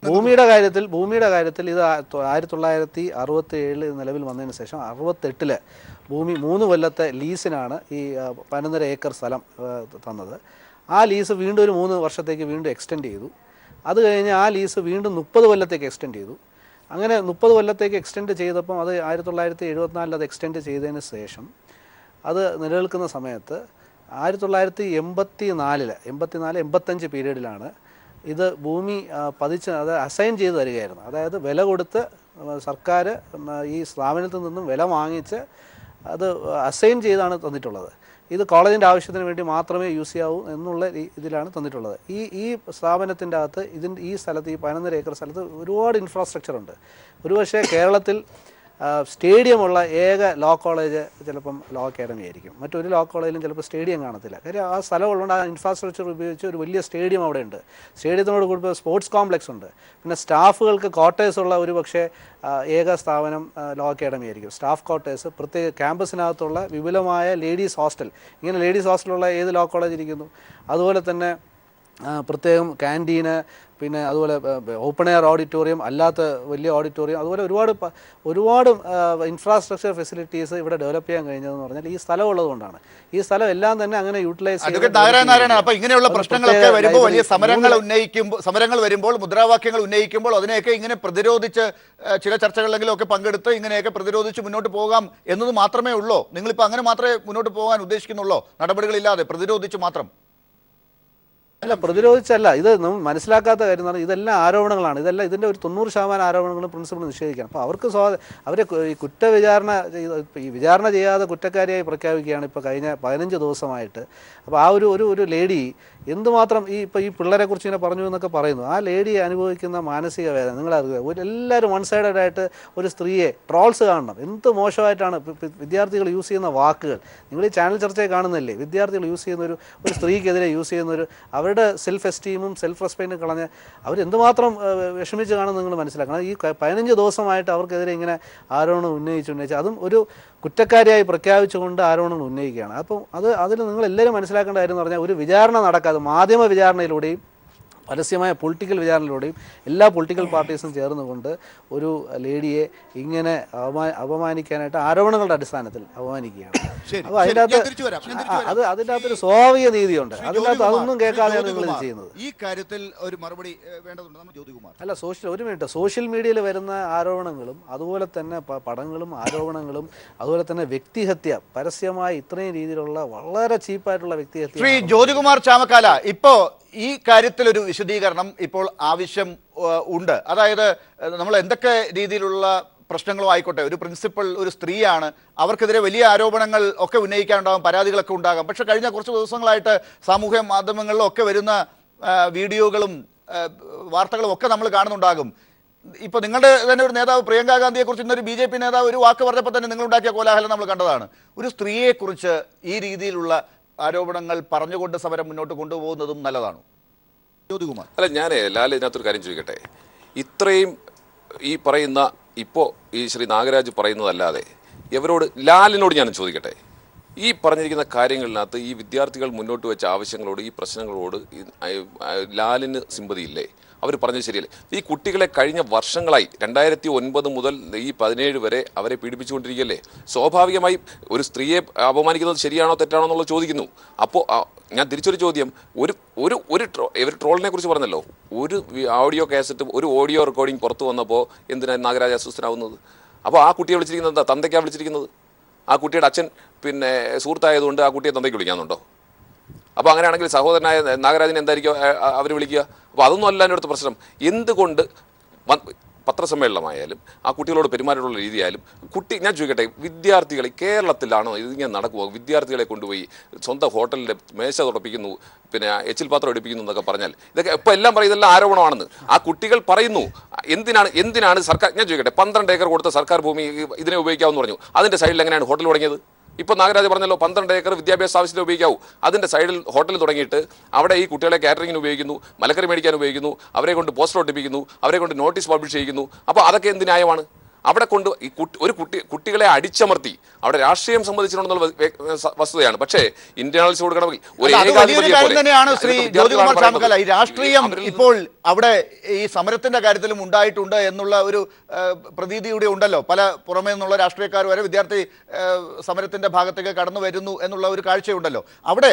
ഭൂമിയുടെ കാര്യത്തിൽ ഇത് 1967 നിലവിൽ വന്നതിന് ശേഷം 68 ഭൂമി 3 കൊല്ലത്തെ ലീസിനാണ് ഈ 11.5 ഏക്കർ സ്ഥലം തന്നത്. ആ ലീസ് വീണ്ടും ഒരു 3 വർഷത്തേക്ക് വീണ്ടും എക്സ്റ്റെൻഡ് ചെയ്തു. അത് കഴിഞ്ഞ് ആ ലീസ് വീണ്ടും 30 കൊല്ലത്തേക്ക് എക്സ്റ്റെൻഡ് ചെയ്തു. അങ്ങനെ 30 കൊല്ലത്തേക്ക് എക്സ്റ്റെൻഡ് ചെയ്തപ്പം അത് 1974 അത് എക്സ്റ്റെൻഡ് ചെയ്തതിന് ശേഷം അത് നിലനിൽക്കുന്ന സമയത്ത് 1984-85 പീരീഡിലാണ് ഇത് ഭൂമി അത് അസൈൻ ചെയ്ത് തരികയായിരുന്നു. അതായത് വില കൊടുത്ത് സർക്കാർ ഈ സ്ഥാപനത്തിൽ നിന്നും വില വാങ്ങിച്ച് അത് അസൈൻ ചെയ്താണ് തന്നിട്ടുള്ളത്. ഇത് കോളേജിൻ്റെ ആവശ്യത്തിന് വേണ്ടി മാത്രമേ യൂസ് ചെയ്യാവൂ എന്നുള്ള ഇതിലാണ് തന്നിട്ടുള്ളത്. ഈ സ്ഥാപനത്തിൻ്റെ അകത്ത് ഈ സ്ഥലത്ത് ഈ 11.5 ഏക്കർ സ്ഥലത്ത് ഒരുപാട് ഇൻഫ്രാസ്ട്രക്ചർ ഉണ്ട്. ഒരുപക്ഷെ കേരളത്തിൽ സ്റ്റേഡിയമുള്ള ഏക ലോ കോളേജ് ചിലപ്പം ലോ അക്കാഡമി ആയിരിക്കും. മറ്റൊരു ലോ കോളേജിലും ചിലപ്പോൾ സ്റ്റേഡിയം കാണത്തില്ല. കാര്യം ആ സ്ഥലമുള്ളതുകൊണ്ട് ആ ഇൻഫ്രാസ്ട്രക്ചർ ഉപയോഗിച്ച് ഒരു വലിയ സ്റ്റേഡിയം അവിടെ ഉണ്ട്. സ്റ്റേഡിയത്തിനോട് കൂടി സ്പോർട്സ് കോംപ്ലക്സ് ഉണ്ട്. പിന്നെ സ്റ്റാഫുകൾക്ക് ക്വാർട്ടേഴ്സ് ഉള്ള ഒരു പക്ഷേ ഏക സ്ഥാപനം ലോ അക്കാഡമി ആയിരിക്കും. സ്റ്റാഫ് ക്വാർട്ടേഴ്സ്, പ്രത്യേക ക്യാമ്പസിനകത്തുള്ള വിപുലമായ ലേഡീസ് ഹോസ്റ്റൽ. ഇങ്ങനെ ലേഡീസ് ഹോസ്റ്റലുള്ള ഏത് ലോ കോളേജ് ഇരിക്കുന്നു? അതുപോലെ തന്നെ പ്രത്യേകം ക്യാൻറ്റീന്, പിന്നെ അതുപോലെ ഓപ്പൺ എയർ ഓഡിറ്റോറിയം, അല്ലാത്ത വലിയ ഓഡിറ്റോറിയം, അതുപോലെ ഒരുപാട് ഇൻഫ്രാസ്ട്രക്ചർ ഫെസിലിറ്റീസ് ഇവിടെ ഡെവലപ്പ് ചെയ്യാൻ കഴിഞ്ഞതെന്ന് പറഞ്ഞാൽ ഈ സ്ഥലം ഉള്ളതുകൊണ്ടാണ്. ഈ സ്ഥലം എല്ലാം തന്നെ അങ്ങനെ യൂട്ടിലൈസ് നാരായണൻ, അപ്പൊ ഇങ്ങനെയുള്ള പ്രശ്നങ്ങളൊക്കെ വരുമ്പോൾ, വലിയ സമരങ്ങൾ വരുമ്പോൾ, മുദ്രാവാക്യങ്ങൾ ഉന്നയിക്കുമ്പോൾ അതിനെയൊക്കെ ഇങ്ങനെ പ്രതിരോധിച്ച് ചില ചർച്ചകളിലെങ്കിലും ഒക്കെ പങ്കെടുത്ത് ഇങ്ങനെയൊക്കെ പ്രതിരോധിച്ച് മുന്നോട്ട് പോകാം എന്നത് മാത്രമേ ഉള്ളൂ. നിങ്ങളിപ്പോൾ അങ്ങനെ മാത്രമേ മുന്നോട്ട് പോകാൻ ഉദ്ദേശിക്കുന്നുള്ളൂ, നടപടികളില്ലാതെ പ്രതിരോധിച്ച് മാത്രം? അല്ല, പ്രതിരോധിച്ചല്ല. ഇത് നമ്മൾ മനസ്സിലാക്കാത്ത കാര്യം എന്ന് പറഞ്ഞാൽ ഇതെല്ലാം ആരോപണങ്ങളാണ്. ഇതിൻ്റെ ഒരു 90% ആരോപണങ്ങളും പ്രിൻസിപ്പൾ നിഷേധിക്കണം. അപ്പോൾ അവർക്ക് അവരെ ഈ വിചാരണ ചെയ്യാതെ കുറ്റക്കാരിയായി പ്രഖ്യാപിക്കുകയാണ് ഇപ്പോൾ കഴിഞ്ഞ 15 ദിവസമായിട്ട്. അപ്പോൾ ആ ഒരു ലേഡി എന്തുമാത്രം ഈ പിള്ളേരെ കുറിച്ച് ഇങ്ങനെ പറഞ്ഞു എന്നൊക്കെ പറയുന്നു. ആ ലേഡി അനുഭവിക്കുന്ന മാനസിക വേദന നിങ്ങളറിയുക. എല്ലാവരും വൺ സൈഡഡ് ആയിട്ട് ഒരു സ്ത്രീയെ ട്രോൾസ് കാണണം. എന്ത് മോശമായിട്ടാണ് വിദ്യാർത്ഥികൾ യൂസ് ചെയ്യുന്ന വാക്കുകൾ. നിങ്ങൾ ഈ ചാനൽ ചർച്ചയെ കാണുന്നില്ലേ, വിദ്യാർത്ഥികൾ യൂസ് ചെയ്യുന്ന ഒരു സ്ത്രീക്കെതിരെ യൂസ് ചെയ്യുന്ന അവരുടെ സെൽഫ് എസ്റ്റീമും സെൽഫ് റെസ്പെക്റ്റും കളഞ്ഞ് അവരെന്തുമാത്രം വിഷമിച്ച് കാണുമെന്ന് നിങ്ങൾ മനസ്സിലാക്കണം. ഈ 15 ദിവസമായിട്ട് അവർക്കെതിരെ ഇങ്ങനെ ആരോപണം ഉന്നയിച്ച് അതും ഒരു കുറ്റക്കാരിയായി പ്രഖ്യാപിച്ചുകൊണ്ട് ആരോപണങ്ങൾ ഉന്നയിക്കുകയാണ്. അപ്പം അതിൽ നിങ്ങൾ എല്ലാവരും മനസ്സിലാക്കേണ്ട കാര്യം എന്ന് പറഞ്ഞാൽ ഒരു വിചാരണ നടക്കാതെ മാധ്യമ വിചാരണയിലൂടെയും പരസ്യമായ പൊളിറ്റിക്കൽ വിചാരണയിലൂടെയും എല്ലാ പൊളിറ്റിക്കൽ പാർട്ടീസും ചേർന്നുകൊണ്ട് ഒരു ലേഡിയെ ഇങ്ങനെ അപമാനിക്കാനായിട്ട് ആരോപണങ്ങളുടെ അടിസ്ഥാനത്തിൽ അപമാനിക്കുകയാണ്. അപ്പോൾ അതിൻ്റെ അകത്തൊരു സ്വാഭാവിക നീതിയുണ്ട്. അതിനകത്ത് അതൊന്നും കേൾക്കാതെയാണ് നിങ്ങൾ ഇത് ചെയ്യുന്നത്. ഈ കാര്യത്തിൽ ഒരു മറുപടി വേണ്ടതുണ്ട് ജ്യോതികുമാർ. അല്ല, സോഷ്യൽ മീഡിയയിൽ വരുന്ന ആരോപണങ്ങളും അതുപോലെ തന്നെ പടങ്ങളും ആരോപണങ്ങളും അതുപോലെ തന്നെ വ്യക്തിഹത്യ, പരസ്യമായി ഇത്രയും രീതിയിലുള്ള വളരെ ചീപ്പായിട്ടുള്ള വ്യക്തിഹത്യ. ശ്രീ ജ്യോതികുമാർ ചാമക്കാല, ഇപ്പോ ഈ കാര്യത്തിൽ ഒരു വിശദീകരണം ഇപ്പോൾ ആവശ്യം ഉണ്ട്. അതായത് നമ്മൾ എന്തൊക്കെ രീതിയിലുള്ള പ്രശ്നങ്ങളും ആയിക്കോട്ടെ, ഒരു പ്രിൻസിപ്പൽ ഒരു സ്ത്രീയാണ്, അവർക്കെതിരെ വലിയ ആരോപണങ്ങൾ ഒക്കെ ഉന്നയിക്കാനുണ്ടാകും, പരാതികളൊക്കെ ഉണ്ടാകും. പക്ഷെ കഴിഞ്ഞ കുറച്ച് ദിവസങ്ങളായിട്ട് സാമൂഹ്യ മാധ്യമങ്ങളിലൊക്കെ വരുന്ന വീഡിയോകളും വാർത്തകളും ഒക്കെ നമ്മൾ കാണുന്നുണ്ടാകും. ഇപ്പോൾ നിങ്ങളുടെ തന്നെ ഒരു നേതാവ് പ്രിയങ്ക ഗാന്ധിയെ കുറിച്ച് ഇന്നൊരു BJP നേതാവ് ഒരു വാക്ക് പറഞ്ഞപ്പോൾ തന്നെ നിങ്ങളുണ്ടാക്കിയ കോലാഹലം നമ്മൾ കണ്ടതാണ്. ഒരു സ്ത്രീയെക്കുറിച്ച് ഈ രീതിയിലുള്ള ആരോപണങ്ങൾ പറഞ്ഞുകൊണ്ട് സമരം മുന്നോട്ട് കൊണ്ടുപോകുന്നതും നല്ലതാണോ ജ്യോതികുമാർ? അല്ല, ഞാൻ ലാൽ ഇതിനകത്തൊരു കാര്യം ചോദിക്കട്ടെ. ഇത്രയും ഈ പറയുന്ന ഇപ്പോൾ ഈ ശ്രീ നാഗരാജ് പറയുന്നതല്ലാതെ ലാലിനോട് ഞാൻ ചോദിക്കട്ടെ, ഈ പറഞ്ഞിരിക്കുന്ന കാര്യങ്ങളിനകത്ത് ഈ വിദ്യാർത്ഥികൾ മുന്നോട്ട് വെച്ച ആവശ്യങ്ങളോട്, ഈ പ്രശ്നങ്ങളോട് ലാലിന് സിമ്പതിയില്ലേ? അവർ പറഞ്ഞത് ശരിയല്ലേ? ഈ കുട്ടികളെ കഴിഞ്ഞ വർഷങ്ങളായി 2009 മുതൽ ഈ 17 വരെ അവരെ പീഡിപ്പിച്ചുകൊണ്ടിരിക്കുകയല്ലേ? സ്വാഭാവികമായി ഒരു സ്ത്രീയെ അപമാനിക്കുന്നത് ശരിയാണോ തെറ്റാണോ എന്നുള്ളത് ചോദിക്കുന്നു. അപ്പോൾ ഞാൻ തിരിച്ചൊരു ചോദ്യം, ഇവർ ട്രോളിനെ കുറിച്ച് പറഞ്ഞല്ലോ, ഒരു ഓഡിയോ കാസറ്റ്, ഒരു ഓഡിയോ റെക്കോർഡിംഗ് പുറത്തു വന്നപ്പോൾ എന്തിനാണ് നാഗരാജ് അസ്വസ്ഥനാവുന്നത്? അപ്പോൾ ആ കുട്ടിയെ വിളിച്ചിരിക്കുന്നത് എന്താ? തന്തയ്ക്കാണ് വിളിച്ചിരിക്കുന്നത്. ആ കുട്ടിയുടെ അച്ഛൻ പിന്നെ സുഹൃത്തായതുകൊണ്ട് ആ കുട്ടിയെ തന്തയ്ക്ക് വിളിക്കാനുണ്ടോ? അപ്പോൾ അങ്ങനെയാണെങ്കിൽ സഹോദരനായ നാഗരാജിനെ എന്തായിരിക്കും അവർ വിളിക്കുക? അപ്പോൾ അതൊന്നും അല്ല എൻ്റെ അടുത്ത പ്രശ്നം. എന്തുകൊണ്ട് പത്രസമ്മേളനമായാലും ആ കുട്ടികളോട് പെരുമാറിയുള്ള രീതിയായാലും ഞാൻ ചോദിക്കട്ടെ, വിദ്യാർത്ഥികൾ കേരളത്തിലാണോ ഇതിങ്ങനെ നടക്കുമോ? വിദ്യാർത്ഥികളെ കൊണ്ടുപോയി സ്വന്തം ഹോട്ടലിൻ്റെ മേശ തുടപ്പിക്കുന്നു, പിന്നെ എച്ചിൽ പാത്രം എടുപ്പിക്കുന്നു എന്നൊക്കെ പറഞ്ഞാൽ ഇതൊക്കെ ഇപ്പോൾ എല്ലാം പറയും ഇതെല്ലാം ആരോപണമാണെന്ന്. ആ കുട്ടികൾ പറയുന്നു. എന്തിനാണ് സർക്കാർ, ഞാൻ ചോദിക്കട്ടെ, 12 ഏക്കർ കൊടുത്ത സർക്കാർ ഭൂമി ഇതിനെ ഉപയോഗിക്കാമെന്ന് പറഞ്ഞു. അതിൻ്റെ സൈഡിൽ എങ്ങനെയാണ് ഹോട്ടൽ തുടങ്ങിയത്? ഇപ്പോൾ നാഗരാജ് പറഞ്ഞല്ലോ 12 ഏക്കർ വിദ്യാഭ്യാസ ആവശ്യത്തിന് ഉപയോഗിക്കാവൂ. അതിൻ്റെ സൈഡിൽ ഹോട്ടൽ തുടങ്ങിയിട്ട് അവിടെ ഈ കുട്ടികളെ കാറ്ററിങ്ങിന് ഉപയോഗിക്കുന്നു, മലക്കറി മേടിക്കാൻ ഉപയോഗിക്കുന്നു, അവരെ കൊണ്ട് പോസ്റ്റർ ഒട്ടിപ്പിക്കുന്നു, അവരെ കൊണ്ട് നോട്ടീസ് പബ്ലിഷ് ചെയ്യുന്നു. അപ്പോൾ അതൊക്കെ എന്ത് ന്യായമാണ്? അവിടെ കൊണ്ട് ഈ കുട്ടികളെ അടിച്ചമർത്തി അവിടെ രാഷ്ട്രീയം സംബന്ധിച്ചിട്ടുണ്ടെന്നുള്ള വസ്തുതയാണ്. പക്ഷേ ഇന്റേണൽസ് കൊടുക്കണമെങ്കിൽ തന്നെയാണ് ശ്രീ ജ്യോതികുമാർ ചാമക്കാല, ഈ രാഷ്ട്രീയം ഇപ്പോൾ അവിടെ ഈ സമരത്തിന്റെ കാര്യത്തിലും ഉണ്ടായിട്ടുണ്ട് എന്നുള്ള ഒരു പ്രതീതി കൂടി ഉണ്ടല്ലോ. പല പുറമേ നിന്നുള്ള രാഷ്ട്രീയക്കാർ വരെ വിദ്യാർത്ഥി സമരത്തിന്റെ ഭാഗത്തേക്ക് കടന്നു വരുന്നു എന്നുള്ള ഒരു കാഴ്ചയുണ്ടല്ലോ. അവിടെ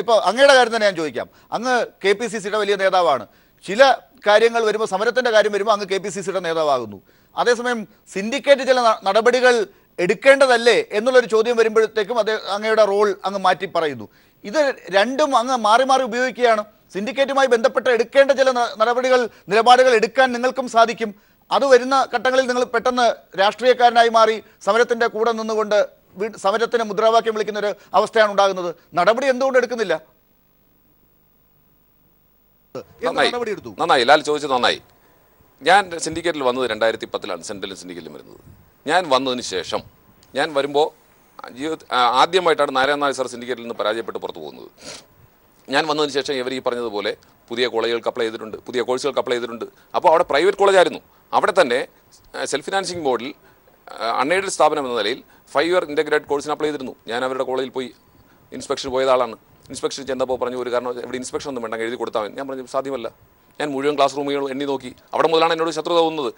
ഇപ്പൊ അങ്ങയുടെ കാര്യം തന്നെ ഞാൻ ചോദിക്കാം. അങ്ങ് KPCCയുടെ വലിയ നേതാവാണ്. ചില കാര്യങ്ങൾ വരുമ്പോൾ, സമരത്തിന്റെ കാര്യം വരുമ്പോൾ അങ്ങ് KPCCയുടെ നേതാവാകുന്നു. അതേസമയം സിൻഡിക്കേറ്റ് ചില നടപടികൾ എടുക്കേണ്ടതല്ലേ എന്നുള്ളൊരു ചോദ്യം വരുമ്പോഴത്തേക്കും അങ്ങയുടെ റോൾ അങ്ങ് മാറ്റി പറയുന്നു. ഇത് രണ്ടും അങ്ങ് മാറി മാറി ഉപയോഗിക്കുകയാണ്. സിൻഡിക്കേറ്റുമായി ബന്ധപ്പെട്ട് എടുക്കേണ്ട ചില നിലപാടുകൾ എടുക്കാൻ നിങ്ങൾക്കും സാധിക്കും. അത് വരുന്ന ഘട്ടങ്ങളിൽ നിങ്ങൾ പെട്ടെന്ന് രാഷ്ട്രീയക്കാരനായി മാറി സമരത്തിന്റെ കൂടെ നിന്നുകൊണ്ട് സമരത്തിന് മുദ്രാവാക്യം വിളിക്കുന്ന ഒരു അവസ്ഥയാണ് ഉണ്ടാകുന്നത്. നടപടി എന്തുകൊണ്ട് എടുക്കുന്നില്ല? നന്നായി, ലാൽ ചോദിച്ചത് നന്നായി. ഞാൻ സിൻഡിക്കേറ്റിൽ വന്നത് 2010 സെൻട്രൽ സിൻഡിക്കേറ്റിൽ വരുന്നത്. ഞാൻ വന്നതിന് ശേഷം, ഞാൻ വരുമ്പോൾ ആദ്യമായിട്ടാണ് നാരായണ സാർ സിൻഡിക്കേറ്റിൽ നിന്ന് പരാജയപ്പെട്ട് പുറത്തു പോകുന്നത്. ഞാൻ വന്നതിന് ശേഷം ഇവർ ഈ പറഞ്ഞതുപോലെ പുതിയ കോളേജുകൾക്ക് അപ്ലൈ ചെയ്തിട്ടുണ്ട്, പുതിയ കോഴ്സുകൾക്ക് അപ്ലൈ ചെയ്തിട്ടുണ്ട്. അപ്പോൾ അവിടെ പ്രൈവറ്റ് കോളേജായിരുന്നു. അവിടെ തന്നെ സെൽഫ് ഫിനാൻസിങ് ബോർഡിൽ അൺഎയ്ഡഡ് സ്ഥാപനം എന്ന നിലയിൽ 5 ഇയർ ഇൻ്റഗ്രേറ്റഡ് കോഴ്സിന് അപ്ലൈ ചെയ്തിരുന്നു. ഞാൻ അവരുടെ കോളേജിൽ പോയി ഇൻസ്പെക്ഷൻ പോയത് ആളാണ്. ഇൻസ്പെക്ഷൻ ചെന്നപ്പോൾ പറഞ്ഞു ഒരു കാരണം ഇവിടെ ഇൻസ്പെക്ഷൻ ഒന്നും വേണ്ട എഴുതി കൊടുത്താൽ മതി. ഞാൻ പറഞ്ഞു സാധ്യമല്ല. ഞാൻ മുഴുവൻ ക്ലാസ് റൂമുകൾ എണ്ണി നോക്കി. അവിടെ മുതലാണ് എന്നോട് ശത്രുത തോന്നുന്നത്.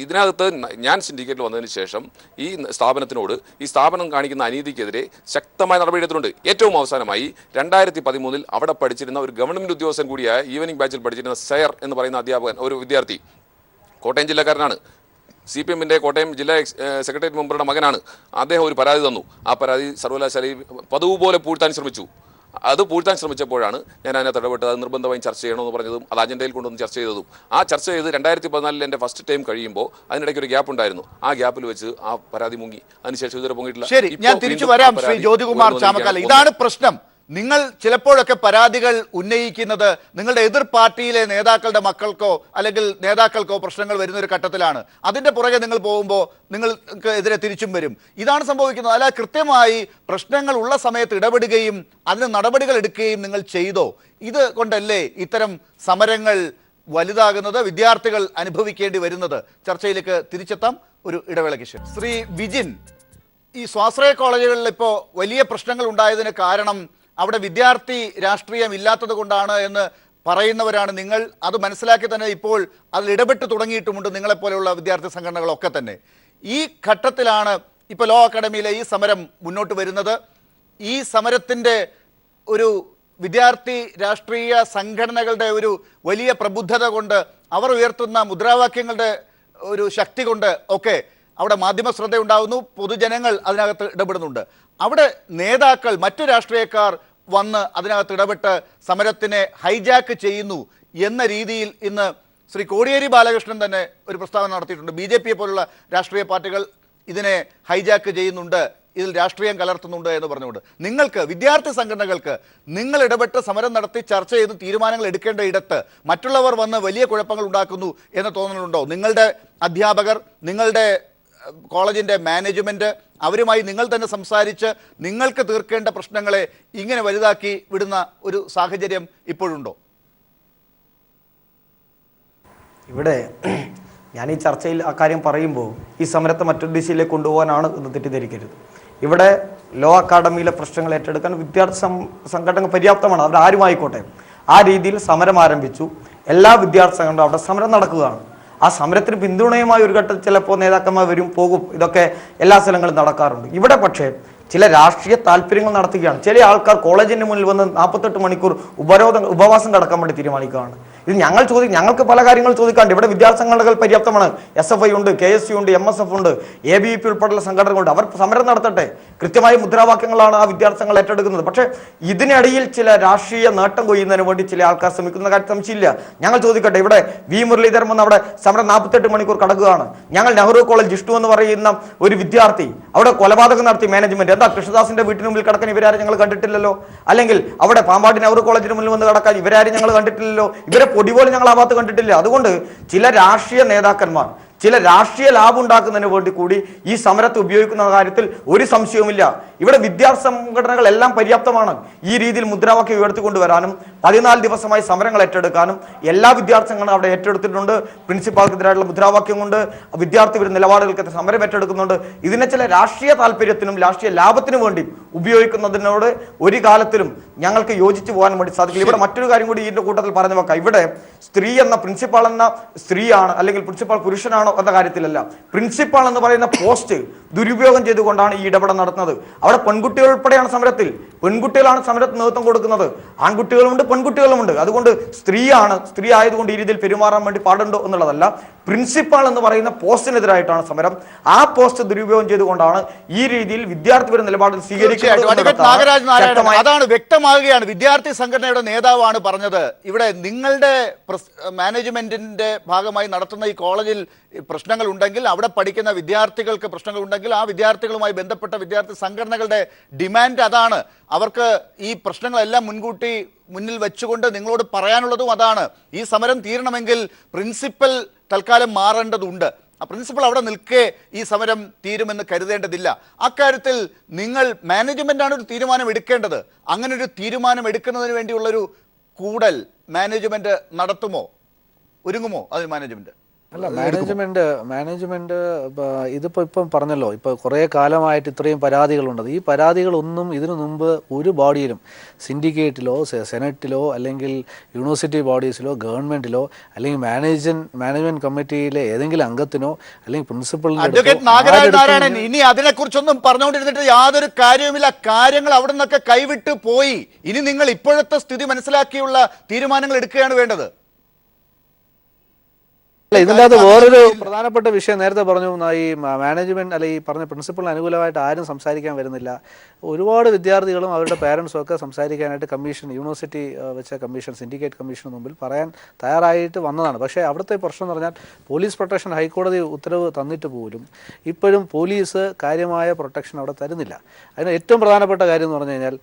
ഇതിനകത്ത് ഞാൻ സിൻഡിക്കേറ്റിൽ വന്നതിന് ശേഷം ഈ സ്ഥാപനത്തിനോട് ഈ സ്ഥാപനം കാണിക്കുന്ന അനീതിക്കെതിരെ ശക്തമായ നടപടിയെടുത്തിട്ടുണ്ട്. ഏറ്റവും അവസാനമായി 2013 അവിടെ പഠിച്ചിരുന്ന ഒരു ഗവൺമെൻറ് ഉദ്യോഗസ്ഥൻ കൂടിയായ ഈവനിംഗ് ബാച്ചിൽ പഠിച്ചിരുന്ന സയർ എന്ന് പറയുന്ന അധ്യാപകൻ, ഒരു വിദ്യാർത്ഥി, കോട്ടയം ജില്ലക്കാരനാണ്, CPM-ന്റെ കോട്ടയം ജില്ലാ സെക്രട്ടേറിയറ്റ് മെമ്പറുടെ മകനാണ്. അദ്ദേഹം ഒരു പരാതി തന്നു. ആ പരാതി സർവകലാശാലയിൽ പതിവ് പോലെ പൂഴ്ത്താൻ ശ്രമിച്ചു. അത് പൂഴ്ത്താൻ ശ്രമിച്ചപ്പോഴാണ് ഞാൻ അതിനകത്ത് ഇടപെട്ടത്. അത് നിർബന്ധമായും ചർച്ച ചെയ്യണമെന്ന് പറഞ്ഞതും അത് അജണ്ടയിൽ കൊണ്ടുവന്ന് ചർച്ച ചെയ്തതും. ആ ചർച്ച ചെയ്ത് 2014 എൻ്റെ ഫസ്റ്റ് ടൈം കഴിയുമ്പോൾ അതിനിടയ്ക്ക് ഒരു ഗ്യാപ്പ് ഉണ്ടായിരുന്നു. ആ ഗ്യാപ്പിൽ വെച്ച് ആ പരാതി മുങ്ങി. അതിനുശേഷം ഇതുവരെ പൊങ്ങിയിട്ടില്ല. ശരി, ഞാൻ തിരിച്ചു വരാം ശ്രീ ജ്യോതികുമാർ ചാമക്കാല. ഇതാണ് പ്രശ്നം. നിങ്ങൾ ചിലപ്പോഴൊക്കെ പരാതികൾ ഉന്നയിക്കുന്നത് നിങ്ങളുടെ എതിർ പാർട്ടിയിലെ നേതാക്കളുടെ മക്കൾക്കോ അല്ലെങ്കിൽ നേതാക്കൾക്കോ പ്രശ്നങ്ങൾ വരുന്ന ഒരു ഘട്ടത്തിലാണ്. അതിന്റെ പുറകെ നിങ്ങൾ പോകുമ്പോൾ നിങ്ങൾക്ക് എതിരെ തിരിച്ചും വരും. ഇതാണ് സംഭവിക്കുന്നത്. അല്ല, കൃത്യമായി പ്രശ്നങ്ങൾ ഉള്ള സമയത്ത് ഇടപെടുകയും അതിന് നടപടികൾ എടുക്കുകയും നിങ്ങൾ ചെയ്തോ? ഇത് കൊണ്ടല്ലേ ഇത്തരം സമരങ്ങൾ വലുതാകുന്നത്, വിദ്യാർത്ഥികൾ അനുഭവിക്കേണ്ടി വരുന്നത്? ചർച്ചയിലേക്ക് തിരിച്ചെത്താം ഒരു ഇടവേളയ്ക്ക് ശേഷം. ശ്രീ വിജിൻ, ഈ സ്വാശ്രയ കോളേജുകളിൽ ഇപ്പോൾ വലിയ പ്രശ്നങ്ങൾ ഉണ്ടായതിന് കാരണം അവിടെ വിദ്യാർത്ഥി രാഷ്ട്രീയം ഇല്ലാത്തത് കൊണ്ടാണ് എന്ന് പറയുന്നവരാണ് നിങ്ങൾ. അത് മനസ്സിലാക്കി തന്നെ ഇപ്പോൾ അതിൽ ഇടപെട്ട് തുടങ്ങിയിട്ടുമുണ്ട് നിങ്ങളെപ്പോലെയുള്ള വിദ്യാർത്ഥി സംഘടനകളൊക്കെ തന്നെ. ഈ ഘട്ടത്തിലാണ് ഇപ്പോൾ ലോ അക്കാഡമിയിലെ ഈ സമരം മുന്നോട്ട് വരുന്നത്. ഈ സമരത്തിൻ്റെ ഒരു വിദ്യാർത്ഥി രാഷ്ട്രീയ സംഘടനകളുടെ ഒരു വലിയ പ്രബുദ്ധത കൊണ്ട്, അവർ ഉയർത്തുന്ന മുദ്രാവാക്യങ്ങളുടെ ഒരു ശക്തി കൊണ്ട് ഒക്കെ അവിടെ മാധ്യമ ശ്രദ്ധയുണ്ടാകുന്നു, പൊതുജനങ്ങൾ അതിനകത്ത് ഇടപെടുന്നുണ്ട്. അവിടെ നേതാക്കൾ, മറ്റു രാഷ്ട്രീയക്കാർ വന്ന് അതിനകത്ത് ഇടപെട്ട് സമരത്തിനെ ഹൈജാക്ക് ചെയ്യുന്നു എന്ന രീതിയിൽ ഇന്ന് ശ്രീ കോടിയേരി ബാലകൃഷ്ണൻ തന്നെ ഒരു പ്രസ്താവന നടത്തിയിട്ടുണ്ട്. BJP പോലുള്ള രാഷ്ട്രീയ പാർട്ടികൾ ഇതിനെ ഹൈജാക്ക് ചെയ്യുന്നുണ്ട്, ഇതിൽ രാഷ്ട്രീയം കലർത്തുന്നുണ്ട് എന്ന് പറഞ്ഞുകൊണ്ട്. നിങ്ങൾക്ക്, വിദ്യാർത്ഥി സംഘടനകൾക്ക്, നിങ്ങൾ ഇടപെട്ട് സമരം നടത്തി ചർച്ച ചെയ്ത് തീരുമാനങ്ങൾ എടുക്കേണ്ട ഇടത്ത് മറ്റുള്ളവർ വന്ന് വലിയ കുഴപ്പങ്ങൾ ഉണ്ടാക്കുന്നു എന്ന് തോന്നുന്നുണ്ടോ? നിങ്ങളുടെ അധ്യാപകർ, നിങ്ങളുടെ കോളേജിൻ്റെ മാനേജ്മെൻറ്റ്, അവരുമായി നിങ്ങൾ തന്നെ സംസാരിച്ച് നിങ്ങൾക്ക് തീർക്കേണ്ട പ്രശ്നങ്ങളെ ഇങ്ങനെ വലുതാക്കി വിടുന്ന ഒരു സാഹചര്യം ഇപ്പോഴുണ്ടോ? ഇവിടെ ഞാൻ ഈ ചർച്ചയിൽ ആ കാര്യം പറയുമ്പോൾ ഈ സമരത്തെ മറ്റൊരു ദിശയിലേക്ക് കൊണ്ടുപോകാനാണ് എന്ന് തെറ്റിദ്ധരിക്കരുത്. ഇവിടെ ലോ അക്കാഡമിയിലെ പ്രശ്നങ്ങൾ ഏറ്റെടുക്കാൻ വിദ്യാർത്ഥി സംഘടന പര്യാപ്തമാണ്. അവിടെ ആരുമായിക്കോട്ടെ. ആ രീതിയിൽ സമരം ആരംഭിച്ചു. എല്ലാ വിദ്യാർത്ഥി സംഘടനകളും അവിടെ സമരം നടക്കുകയാണ്. ആ സമരത്തിന് പിന്തുണയുമായി ഒരു ഘട്ടത്തിൽ ചിലപ്പോൾ നേതാക്കന്മാർ വരും, പോകും. ഇതൊക്കെ എല്ലാ സ്ഥലങ്ങളും നടക്കാറുണ്ട്. ഇവിടെ പക്ഷേ ചില രാഷ്ട്രീയ താല്പര്യങ്ങൾ നടത്തുകയാണ്. ചില ആൾക്കാർ കോളേജിന് മുന്നിൽ വന്ന് 48 മണിക്കൂർ ഉപവാസം കിടക്കാൻ വേണ്ടി തീരുമാനിക്കുകയാണ്. ഇത് ഞങ്ങൾക്ക് പല കാര്യങ്ങൾ ചോദിക്കാണ്ട്. ഇവിടെ വിദ്യാർത്ഥി സംഘടനകൾ പര്യാപ്തമാണ്. SFI ഉണ്ട്, KSU ഉണ്ട്, MSF ഉണ്ട്, ABVP ഉൾപ്പെടെയുള്ള സംഘടനകളുണ്ട്. അവർ സമരം നടത്തട്ടെ. കൃത്യമായ മുദ്രാവാക്യങ്ങളാണ് ആ വിദ്യാർത്ഥി സംഘങ്ങൾ ഏറ്റെടുക്കുന്നത്. പക്ഷേ ഇതിനിടയിൽ ചില രാഷ്ട്രീയ നേട്ടം കൊയ്യുന്നതിന് വേണ്ടി ചില ആൾക്കാർ ശ്രമിക്കുന്ന കാര്യം സംശയമില്ല. ഞങ്ങൾ ചോദിക്കട്ടെ, ഇവിടെ V മുരളീധരൻ വന്ന് അവിടെ സമരം 48 മണിക്കൂർ കടക്കുകയാണ്. ഞങ്ങൾ നെഹ്റു കോളേജ് ജിഷ്ണു എന്ന് പറയുന്ന ഒരു വിദ്യാർത്ഥി അവിടെ കൊലപാതകം നടത്തി മാനേജ്മെന്റ്. എന്താ കൃഷ്ണദാസിന്റെ വീട്ടിന് മുമ്പിൽ കടക്കാൻ ഇവരാരും ഞങ്ങൾ കണ്ടിട്ടില്ലല്ലോ. അല്ലെങ്കിൽ അവിടെ പാമ്പാടി നെഹ്റു കോളേജിന് മുന്നിൽ വന്ന് കടക്കാൻ ഇവരാരും ഞങ്ങൾ കണ്ടിട്ടില്ലല്ലോ. ഇവരെ പൊടി പോലും ഞങ്ങൾ ആ ഭാഗത്ത് കണ്ടിട്ടില്ല. അതുകൊണ്ട് ചില രാഷ്ട്രീയ നേതാക്കന്മാർ ചില രാഷ്ട്രീയ ലാഭം ഉണ്ടാക്കുന്നതിന് വേണ്ടി കൂടി ഈ സമരത്തെ ഉപയോഗിക്കുന്ന കാര്യത്തിൽ ഒരു സംശയവുമില്ല. ഇവിടെ വിദ്യാർത്ഥി സംഘടനകൾ എല്ലാം പര്യാപ്തമാണ്. ഈ രീതിയിൽ മുദ്രാവാക്യം ഉയർത്തിക്കൊണ്ടുവരാനും 14 ദിവസമായി സമരങ്ങൾ ഏറ്റെടുക്കാനും എല്ലാ വിദ്യാർത്ഥി സംഘടനകളും അവിടെ ഏറ്റെടുത്തിട്ടുണ്ട്. പ്രിൻസിപ്പാൾക്കെതിരായിട്ടുള്ള മുദ്രാവാക്യം കൊണ്ട് വിദ്യാർത്ഥി വിരുദ്ധ നിലപാടുകൾക്ക് സമരം ഏറ്റെടുക്കുന്നുണ്ട്. ഇതിനെ ചില രാഷ്ട്രീയ താല്പര്യത്തിനും രാഷ്ട്രീയ ലാഭത്തിനും വേണ്ടി ഉപയോഗിക്കുന്നതിനോട് ഒരു കാലത്തിലും ഞങ്ങൾക്ക് യോജിച്ചു പോകാൻ വേണ്ടി സാധിക്കില്ല. ഇവിടെ മറ്റൊരു കാര്യം കൂടി ഇതിന്റെ കൂട്ടത്തിൽ പറഞ്ഞു വെക്കാം. ഇവിടെ സ്ത്രീ എന്ന പ്രിൻസിപ്പാൾ എന്ന സ്ത്രീയാണ് അല്ലെങ്കിൽ പ്രിൻസിപ്പാൾ പുരുഷനാണോ എന്ന കാര്യത്തിലല്ല. പ്രിൻസിപ്പാൾ എന്ന് പറയുന്ന പോസ്റ്റ് ദുരുപയോഗം ചെയ്തുകൊണ്ടാണ് ഈ ഇടപെടൽ നടത്തുന്നത്. അവിടെ പെൺകുട്ടികൾ ഉൾപ്പെടെയാണ് സമരത്തിൽ. പെൺകുട്ടികളാണ് സമരത്തിന് നേതൃത്വം കൊടുക്കുന്നത്. ആൺകുട്ടികളുമുണ്ട്, പെൺകുട്ടികളുമുണ്ട്. അതുകൊണ്ട് സ്ത്രീ ആയതുകൊണ്ട് ഈ രീതിയിൽ പെരുമാറാൻ വേണ്ടി പാടുണ്ടോ എന്നുള്ളതല്ല. പ്രിൻസിപ്പാൾ എന്ന് പറയുന്ന പോസ്റ്റിനെതിരായിട്ടാണ് സമരം. ആ പോസ്റ്റ് ദുരുപയോഗം ചെയ്തുകൊണ്ടാണ് ഈ രീതിയിൽ വിദ്യാർത്ഥി വിരുദ്ധ നിലപാട് സ്വീകരിക്കുന്നത്. അതാണ് വ്യക്തമാകുകയാണ്. വിദ്യാർത്ഥി സംഘടനയുടെ നേതാവാണ് പറഞ്ഞത്. ഇവിടെ നിങ്ങളുടെ മാനേജ്മെന്റിന്റെ ഭാഗമായി നടത്തുന്ന ഈ കോളേജിൽ പ്രശ്നങ്ങൾ ഉണ്ടെങ്കിൽ, അവിടെ പഠിക്കുന്ന വിദ്യാർത്ഥികൾക്ക് പ്രശ്നങ്ങൾ ഉണ്ടെങ്കിൽ, ആ വിദ്യാർത്ഥികളുമായി ബന്ധപ്പെട്ട വിദ്യാർത്ഥി സംഘടനകളുടെ ഡിമാൻഡ് അതാണ്. അവർക്ക് ഈ പ്രശ്നങ്ങളെല്ലാം മുൻകൂട്ടി മുന്നിൽ വെച്ചുകൊണ്ട് നിങ്ങളോട് പറയാനുള്ളതും അതാണ്. ഈ സമരം തീരണമെങ്കിൽ പ്രിൻസിപ്പൽ തൽക്കാലം മാറേണ്ടതുണ്ട്. ആ പ്രിൻസിപ്പൽ അവിടെ നിൽക്കേ ഈ സമരം തീരുമെന്ന് കരുതേണ്ടതില്ല. അക്കാര്യത്തിൽ നിങ്ങൾ മാനേജ്മെന്റാണ് ഒരു തീരുമാനം എടുക്കേണ്ടത്. അങ്ങനെ ഒരു തീരുമാനം എടുക്കുന്നതിന് വേണ്ടിയുള്ളൊരു കൂടൽ മാനേജ്മെന്റ് നടത്തുമോ, ഒരുങ്ങുമോ അതിന് മാനേജ്മെന്റ്? അല്ല, മാനേജ്മെന്റ് ഇപ്പം പറഞ്ഞല്ലോ, ഇപ്പോൾ കുറേ കാലമായിട്ട് ഇത്രയും പരാതികളുണ്ട്. ഈ പരാതികളൊന്നും ഇതിനു മുമ്പ് ഒരു ബോഡിയിലും, സിൻഡിക്കേറ്റിലോ സെനറ്റിലോ അല്ലെങ്കിൽ യൂണിവേഴ്സിറ്റി ബോഡീസിലോ ഗവൺമെന്റിലോ അല്ലെങ്കിൽ മാനേജ്മെന്റ് കമ്മിറ്റിയിലെ ഏതെങ്കിലും അംഗത്തിനോ അല്ലെങ്കിൽ അഡ്വക്കേറ്റ് നാഗരാജ് നാരായണൻ, ഇനി അതിനെക്കുറിച്ചൊന്നും പറഞ്ഞുകൊണ്ടിരുന്നിട്ട് യാതൊരു കാര്യവുമില്ല. കാര്യങ്ങൾ അവിടെ നിന്നൊക്കെ കൈവിട്ട് പോയി. ഇനി നിങ്ങൾ ഇപ്പോഴത്തെ സ്ഥിതി മനസ്സിലാക്കിയുള്ള തീരുമാനങ്ങൾ എടുക്കുകയാണ് വേണ്ടത്. അല്ല, ഇതിൻ്റെ അകത്ത് വേറൊരു പ്രധാനപ്പെട്ട വിഷയം നേരത്തെ പറഞ്ഞു, ഈ മാനേജ്മെന്റ് അല്ലെ ഈ പറഞ്ഞ പ്രിൻസിപ്പളിന് അനുകൂലമായിട്ട് ആരും സംസാരിക്കാൻ വരുന്നില്ല. ഒരുപാട് വിദ്യാർത്ഥികളും അവരുടെ പേരൻസും ഒക്കെ സംസാരിക്കാനായിട്ട് യൂണിവേഴ്സിറ്റി വെച്ച കമ്മീഷൻ, സിൻഡിക്കേറ്റ് കമ്മീഷന് മുമ്പിൽ പറയാൻ തയ്യാറായിട്ട് വന്നതാണ്. പക്ഷേ അവിടുത്തെ പ്രശ്നം എന്ന് പറഞ്ഞാൽ പോലീസ് പ്രൊട്ടക്ഷൻ ഹൈക്കോടതി ഉത്തരവ് തന്നിട്ട് പോലും ഇപ്പോഴും പോലീസ് കാര്യമായ പ്രൊട്ടക്ഷൻ അവിടെ തരുന്നില്ല. അതിന് ഏറ്റവും പ്രധാനപ്പെട്ട കാര്യം എന്ന് പറഞ്ഞു കഴിഞ്ഞാൽ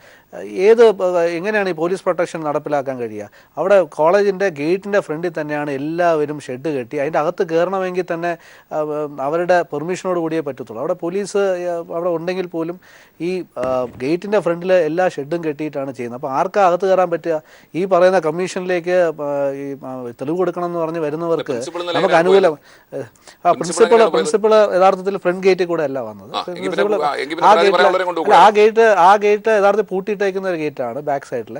എങ്ങനെയാണ് ഈ പോലീസ് പ്രൊട്ടക്ഷൻ നടപ്പിലാക്കാൻ കഴിയുക? അവിടെ കോളേജിൻ്റെ ഗേറ്റിൻ്റെ ഫ്രണ്ടിൽ തന്നെയാണ് എല്ലാവരും ഷെഡ് കെട്ടി. അതിൻ്റെ അകത്ത് കയറണമെങ്കിൽ തന്നെ അവരുടെ പെർമിഷനോട് കൂടിയേ പറ്റത്തുള്ളൂ. അവിടെ പോലീസ് അവിടെ ഉണ്ടെങ്കിൽ പോലും ഈ ഗേറ്റിൻ്റെ ഫ്രണ്ടിൽ എല്ലാ ഷെഡും കെട്ടിയിട്ടാണ് ചെയ്യുന്നത്. അപ്പോൾ ആർക്കാ അകത്ത് കയറാൻ പറ്റുക? ഈ പറയുന്ന കമ്മീഷനിലേക്ക് ഈ തെളിവ് കൊടുക്കണം എന്ന് പറഞ്ഞ് വരുന്നവർക്ക് നമുക്ക് അനുകൂലം. പ്രിൻസിപ്പൾ യഥാർത്ഥത്തിൽ ഫ്രണ്ട് ഗേറ്റിൽ കൂടെ അല്ല വന്നത്. ആ ഗേറ്റ് യഥാർത്ഥത്തിൽ പൂട്ടിയിട്ടേക്കുന്ന ഒരു ഗേറ്റാണ് ബാക്ക് സൈഡിൽ.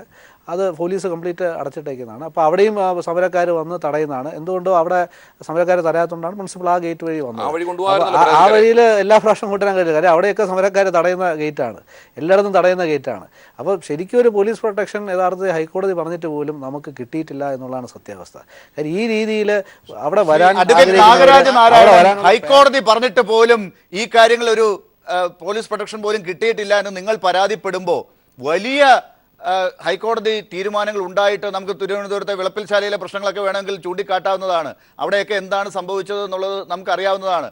അത് പോലീസ് കംപ്ലീറ്റ് അടച്ചിട്ടേക്കുന്നതാണ്. അപ്പോൾ അവിടെയും സമരക്കാർ വന്ന് തടയുന്നതാണ്. എന്തുകൊണ്ടോ അവിടെ സമരക്കാർ തടയാത്തതുകൊണ്ടാണ് പ്രിൻസിപ്പൾ ആ ഗേറ്റ് വഴി വന്നത്. ആ വഴിയിൽ എല്ലാ പ്രാവശ്യം കൂട്ടാൻ കഴിയില്ല. കാര്യം അവിടെയൊക്കെ സമരക്കാർ തടയുന്ന ഗേറ്റാണ്, എല്ലായിടത്തും തടയുന്ന ഗേറ്റാണ്. അപ്പോൾ ശരിക്കും ഒരു പോലീസ് പ്രൊട്ടക്ഷൻ യഥാർത്ഥത്തിൽ ഹൈക്കോടതി പറഞ്ഞിട്ട് പോലും നമുക്ക് കിട്ടിയിട്ടില്ല എന്നുള്ളതാണ് സത്യാവസ്ഥ. കാര്യം ഈ രീതിയിൽ അവിടെ വരാൻ ഹൈക്കോടതി പറഞ്ഞിട്ട് പോലും ഈ കാര്യങ്ങൾ ഒരു പോലീസ് പ്രൊട്ടക്ഷൻ പോലും കിട്ടിയിട്ടില്ല എന്ന് നിങ്ങൾ പരാതിപ്പെടുമ്പോൾ വലിയ ഹൈക്കോടതി തീരുമാനങ്ങൾ ഉണ്ടായിട്ട് നമുക്ക് തിരുവനന്തപുരത്തെ വിളപ്പിൽശാലയിലെ പ്രശ്നങ്ങളൊക്കെ വേണമെങ്കിൽ ചൂണ്ടിക്കാട്ടാവുന്നതാണ്. അവിടെയൊക്കെ എന്താണ് സംഭവിച്ചത് എന്നുള്ളത് നമുക്കറിയാവുന്നതാണ്.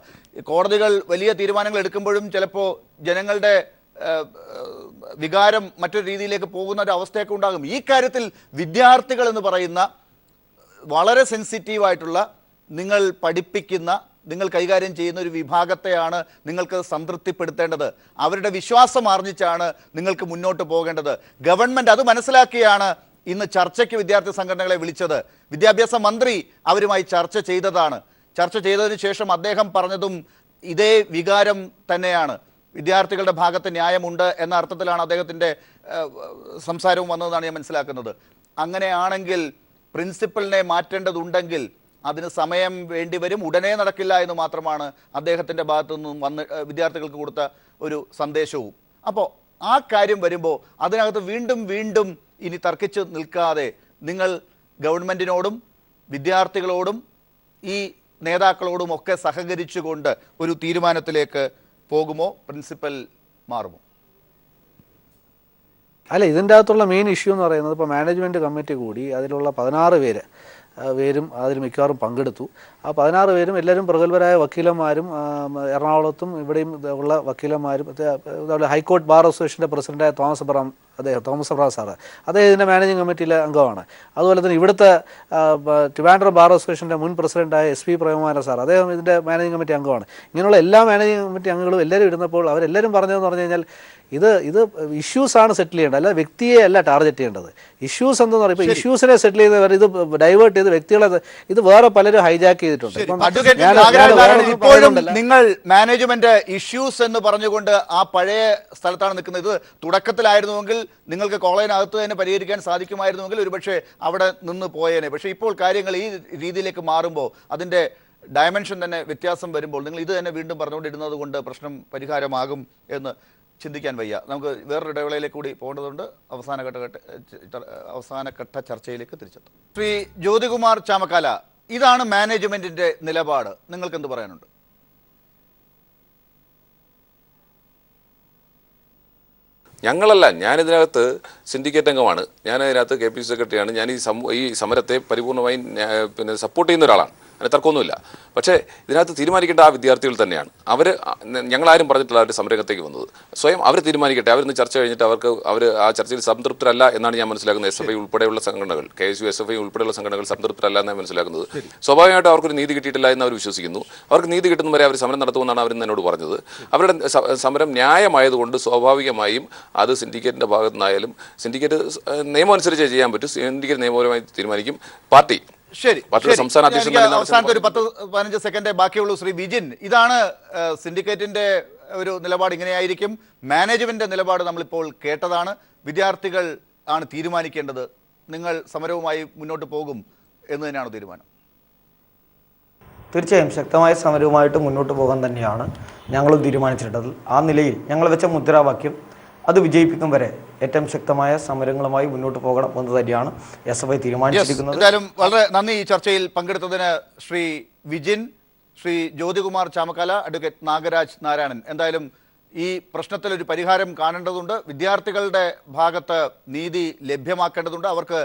കോടതികൾ വലിയ തീരുമാനങ്ങൾ എടുക്കുമ്പോഴും ചിലപ്പോൾ ജനങ്ങളുടെ വികാരം മറ്റൊരു രീതിയിലേക്ക് പോകുന്ന ഒരു അവസ്ഥയൊക്കെ ഉണ്ടാകും. ഈ കാര്യത്തിൽ വിദ്യാർത്ഥികൾ എന്ന് പറയുന്ന വളരെ സെൻസിറ്റീവായിട്ടുള്ള, നിങ്ങൾ പഠിപ്പിക്കുന്ന, നിങ്ങൾ കൈകാര്യം ചെയ്യുന്ന ഒരു വിഭാഗത്തെയാണ് നിങ്ങൾക്ക് സംതൃപ്തിപ്പെടുത്തേണ്ടത്. അവരുടെ വിശ്വാസം ആർജിച്ചാണ് നിങ്ങൾക്ക് മുന്നോട്ട് പോകേണ്ടത്. ഗവൺമെൻറ് അത് മനസ്സിലാക്കിയാണ് ഇന്ന് ചർച്ചയ്ക്ക് വിദ്യാർത്ഥി സംഘടനകളെ വിളിച്ചത്. വിദ്യാഭ്യാസ മന്ത്രി അവരുമായി ചർച്ച ചെയ്തതാണ്. ചർച്ച ചെയ്തതിന് ശേഷം അദ്ദേഹം പറഞ്ഞതും ഇതേ വികാരം തന്നെയാണ്. വിദ്യാർത്ഥികളുടെ ഭാഗത്ത് ന്യായമുണ്ട് എന്ന അർത്ഥത്തിലാണ് അദ്ദേഹത്തിൻ്റെ സംസാരവും വന്നതെന്നാണ് ഞാൻ മനസ്സിലാക്കുന്നത്. അങ്ങനെയാണെങ്കിൽ പ്രിൻസിപ്പലിനെ മാറ്റേണ്ടതുണ്ടെങ്കിൽ അതിന് സമയം വേണ്ടിവരും, ഉടനെ നടക്കില്ല എന്ന് മാത്രമാണ് അദ്ദേഹത്തിൻ്റെ ഭാഗത്തു നിന്നും വിദ്യാർത്ഥികൾക്ക് കൊടുത്ത ഒരു സന്ദേശവും. അപ്പോൾ ആ കാര്യം വരുമ്പോൾ അതിനകത്ത് വീണ്ടും ഇനി തർക്കിച്ച് നിൽക്കാതെ നിങ്ങൾ ഗവൺമെൻറ്റിനോടും വിദ്യാർത്ഥികളോടും ഈ നേതാക്കളോടും ഒക്കെ സഹകരിച്ചുകൊണ്ട് ഒരു തീരുമാനത്തിലേക്ക് പോകുമോ? പ്രിൻസിപ്പൽ മാറുമോ? അല്ല, ഇതിൻ്റെ അകത്തുള്ള മെയിൻ ഇഷ്യൂ എന്ന് പറയുന്നത് ഇപ്പോൾ മാനേജ്മെൻറ്റ് കമ്മിറ്റി കൂടി അതിലുള്ള 16 പേരും അതിൽ മിക്കവാറും പങ്കെടുത്തു. ആ 16 പേരും എല്ലാവരും പ്രഗത്ഭരായ വക്കീലന്മാരും എറണാകുളത്തും ഇവിടെയും ഉള്ള വക്കീലന്മാരും, അതുപോലെ ഹൈക്കോർട്ട് ബാർ അസോസിയേഷൻ്റെ പ്രസിഡൻ്റായ തോമസ് അബ്രഹാം സാറ് അദ്ദേഹം ഇതിൻ്റെ മാനേജിംഗ് കമ്മിറ്റിയിലെ അംഗമാണ്. അതുപോലെ തന്നെ ഇവിടുത്തെ ട്രിവാൻഡ്രം ബാർ അസോസിയേഷൻ്റെ മുൻ പ്രസിഡൻ്റായ SP പ്രേമകുമാരൻ സാർ, അദ്ദേഹം ഇതിൻ്റെ മാനേജിംഗ് കമ്മിറ്റി അംഗമാണ്. ഇങ്ങനെയുള്ള എല്ലാ മാനേജിംഗ് കമ്മിറ്റി അംഗങ്ങളും എല്ലാവരും ഇരുന്നപ്പോൾ അവരെല്ലാവരും പറഞ്ഞതെന്ന് പറഞ്ഞു കഴിഞ്ഞാൽ ഇത് ഇഷ്യൂസാണ് സെറ്റിൽ ചെയ്യേണ്ടത്, അല്ല വ്യക്തിയെ അല്ല ടാർഗറ്റ് ചെയ്യേണ്ടത്. ഇഷ്യൂസ് എന്തെന്ന് പറയുമ്പോൾ ഇപ്പോൾ ഇഷ്യൂസിനെ സെറ്റിൽ ചെയ്യുന്നവർ ഇത് ഡൈവേർട്ട് ചെയ്ത് വ്യക്തികളെ ഇത് വേറെ പലരും ഹൈജാക്ക് ചെയ്തിട്ടുണ്ട്. ഇപ്പോഴും നിങ്ങൾ മാനേജ്മെന്റ് ഇഷ്യൂസ് എന്ന് പറഞ്ഞുകൊണ്ട് ആ പഴയ സ്ഥലത്താണ് നിൽക്കുന്നത്. ഇത് തുടക്കത്തിലായിരുന്നുവെങ്കിൽ നിങ്ങൾക്ക് കോളേജിനകത്ത് തന്നെ പരിഹരിക്കാൻ സാധിക്കുമായിരുന്നുവെങ്കിൽ ഒരുപക്ഷെ അവിടെ നിന്ന് പോയേനെ. പക്ഷേ ഇപ്പോൾ കാര്യങ്ങൾ ഈ രീതിയിലേക്ക് മാറുമ്പോൾ അതിൻ്റെ ഡയമെൻഷൻ തന്നെ വ്യത്യാസം വരുമ്പോൾ നിങ്ങൾ ഇത് തന്നെ വീണ്ടും പറഞ്ഞുകൊണ്ടിരുന്നത് കൊണ്ട് പ്രശ്നം പരിഹാരമാകും എന്ന് ചിന്തിക്കാൻ വയ്യ. നമുക്ക് വേറൊരു ഇടവേളയിലേക്ക് കൂടി പോകേണ്ടതുണ്ട്. അവസാനഘട്ട ചർച്ചയിലേക്ക് തിരിച്ചെത്തും. ശ്രീ ജ്യോതികുമാർ ചാമക്കാല, ഇതാണ് മാനേജ്മെന്റിന്റെ നിലപാട്. നിങ്ങൾക്ക് എന്ത് പറയാനുണ്ട്? ഞങ്ങളല്ല, ഞാനിതിനകത്ത് സിൻഡിക്കേറ്റ് അംഗമാണ്, ഞാനതിനകത്ത് KPC സെക്രട്ടറിയാണ്. ഞാൻ ഈ സമരത്തെ പരിപൂർണമായും സപ്പോർട്ട് ചെയ്യുന്ന ഒരാളാണ്, അതിന് തർക്കമൊന്നുമില്ല. പക്ഷേ ഇതിനകത്ത് തീരുമാനിക്കേണ്ട ആ വിദ്യാർത്ഥികൾ തന്നെയാണ്. ഞങ്ങളാരും പറഞ്ഞിട്ടില്ല അവർ സമരത്തേക്ക് വന്നത്. സ്വയം അവർ തീരുമാനിക്കട്ടെ. അവരിന്ന് ചർച്ച കഴിഞ്ഞിട്ട് അവർ ആ ചർച്ചയിൽ സംതൃപ്തരല്ല എന്നാണ് ഞാൻ മനസ്സിലാക്കുന്നത്. SFI ഉൾപ്പെടെയുള്ള സംഘടനകൾ, KSU SFI ഉൾപ്പെടെയുള്ള സംഘടനകൾ സംതൃപ്തരല്ല എന്നാണ് മനസ്സിലാക്കുന്നത്. സ്വാഭാവികമായിട്ട് അവർക്കൊരു നീതി കിട്ടിയിട്ടില്ല എന്ന് അവർ വിശ്വസിക്കുന്നു. അവർക്ക് നീതി കിട്ടുന്ന വരെ അവർ സമരം നടത്തുമെന്നാണ് അവർ എന്നോട് പറഞ്ഞത്. അവരുടെ സമരം ന്യായമായതുകൊണ്ട് സ്വാഭാവികമായും അത് സിൻഡിക്കേറ്റിൻ്റെ ഭാഗത്തു നിന്നായാലും, സിൻഡിക്കേറ്റ് നിയമം അനുസരിച്ച് ചെയ്യാൻ പറ്റും, സിൻഡിക്കേറ്റ് നിയമപരമായി തീരുമാനിക്കും പാർട്ടി. ശരി പാർട്ടിയുടെ ശരി. സംസ്ഥാന അധ്യക്ഷൻ എനിക്ക് തന്നെ അവസാനത്തെ ഒരു നടത്തുന്ന 10-15 സെക്കൻഡേ ബാക്കിയുള്ളൂ. ശ്രീ വിജിൻ, ഇതാണ് സിൻഡിക്കേറ്റിന്റെ ഒരു നിലപാട് ഇങ്ങനെയായിരിക്കും. മാനേജ്മെന്റിന്റെ നിലപാട് നമ്മളിപ്പോൾ കേട്ടതാണ്. വിദ്യാർത്ഥികൾ ആണ് തീരുമാനിക്കേണ്ടത്. നിങ്ങൾ സമരവുമായി മുന്നോട്ട് പോകും എന്ന് തന്നെയാണ് തീരുമാനം? തീർച്ചയായും ശക്തമായ സമരവുമായിട്ട് മുന്നോട്ട് പോകാൻ തന്നെയാണ് ഞങ്ങളും തീരുമാനിച്ചിട്ടുള്ളത്. ആ നിലയിൽ ഞങ്ങൾ വെച്ച മുദ്രാവാക്യം അത് വിജയിപ്പിക്കും വരെ ഏറ്റവും ശക്തമായ സമരങ്ങളുമായി മുന്നോട്ട് പോകണം എന്ന് തന്നെയാണ് SFI തീരുമാനിച്ചിരിക്കുന്നത്. എന്തായാലും വളരെ നന്ദി ഈ ചർച്ചയിൽ പങ്കെടുത്തതിന് ശ്രീ വിജിൻ, ശ്രീ ജ്യോതികുമാർ ചാമക്കാല, അഡ്വക്കേറ്റ് നാഗരാജ് നാരായണൻ. എന്തായാലും ഈ പ്രശ്നത്തിൽ ഒരു പരിഹാരം കാണേണ്ടതുണ്ട്. വിദ്യാർത്ഥികളുടെ ഭാഗത്ത് നീതി ലഭ്യമാക്കേണ്ടതുണ്ട്. അവർക്ക്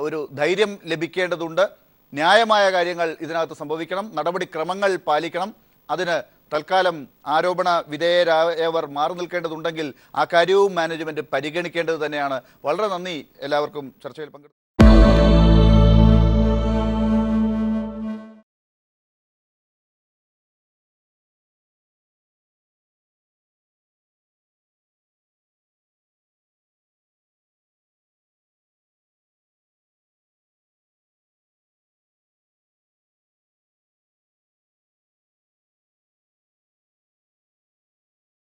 ഒരു ധൈര്യം ലഭിക്കേണ്ടതുണ്ട്. ന്യായമായ കാര്യങ്ങൾ ഇതിനകത്ത് സംഭവിക്കണം. നടപടിക്രമങ്ങൾ പാലിക്കണം. അതിന് തൽക്കാലം ആരോപണ വിധേയരായവർ മാറി നിൽക്കേണ്ടതുണ്ടെങ്കിൽ ആ കാര്യവും മാനേജ്മെന്റ് പരിഗണിക്കേണ്ടത് തന്നെയാണ്. വളരെ നന്ദി എല്ലാവർക്കും ചർച്ചയിൽ പങ്കെടുത്തു.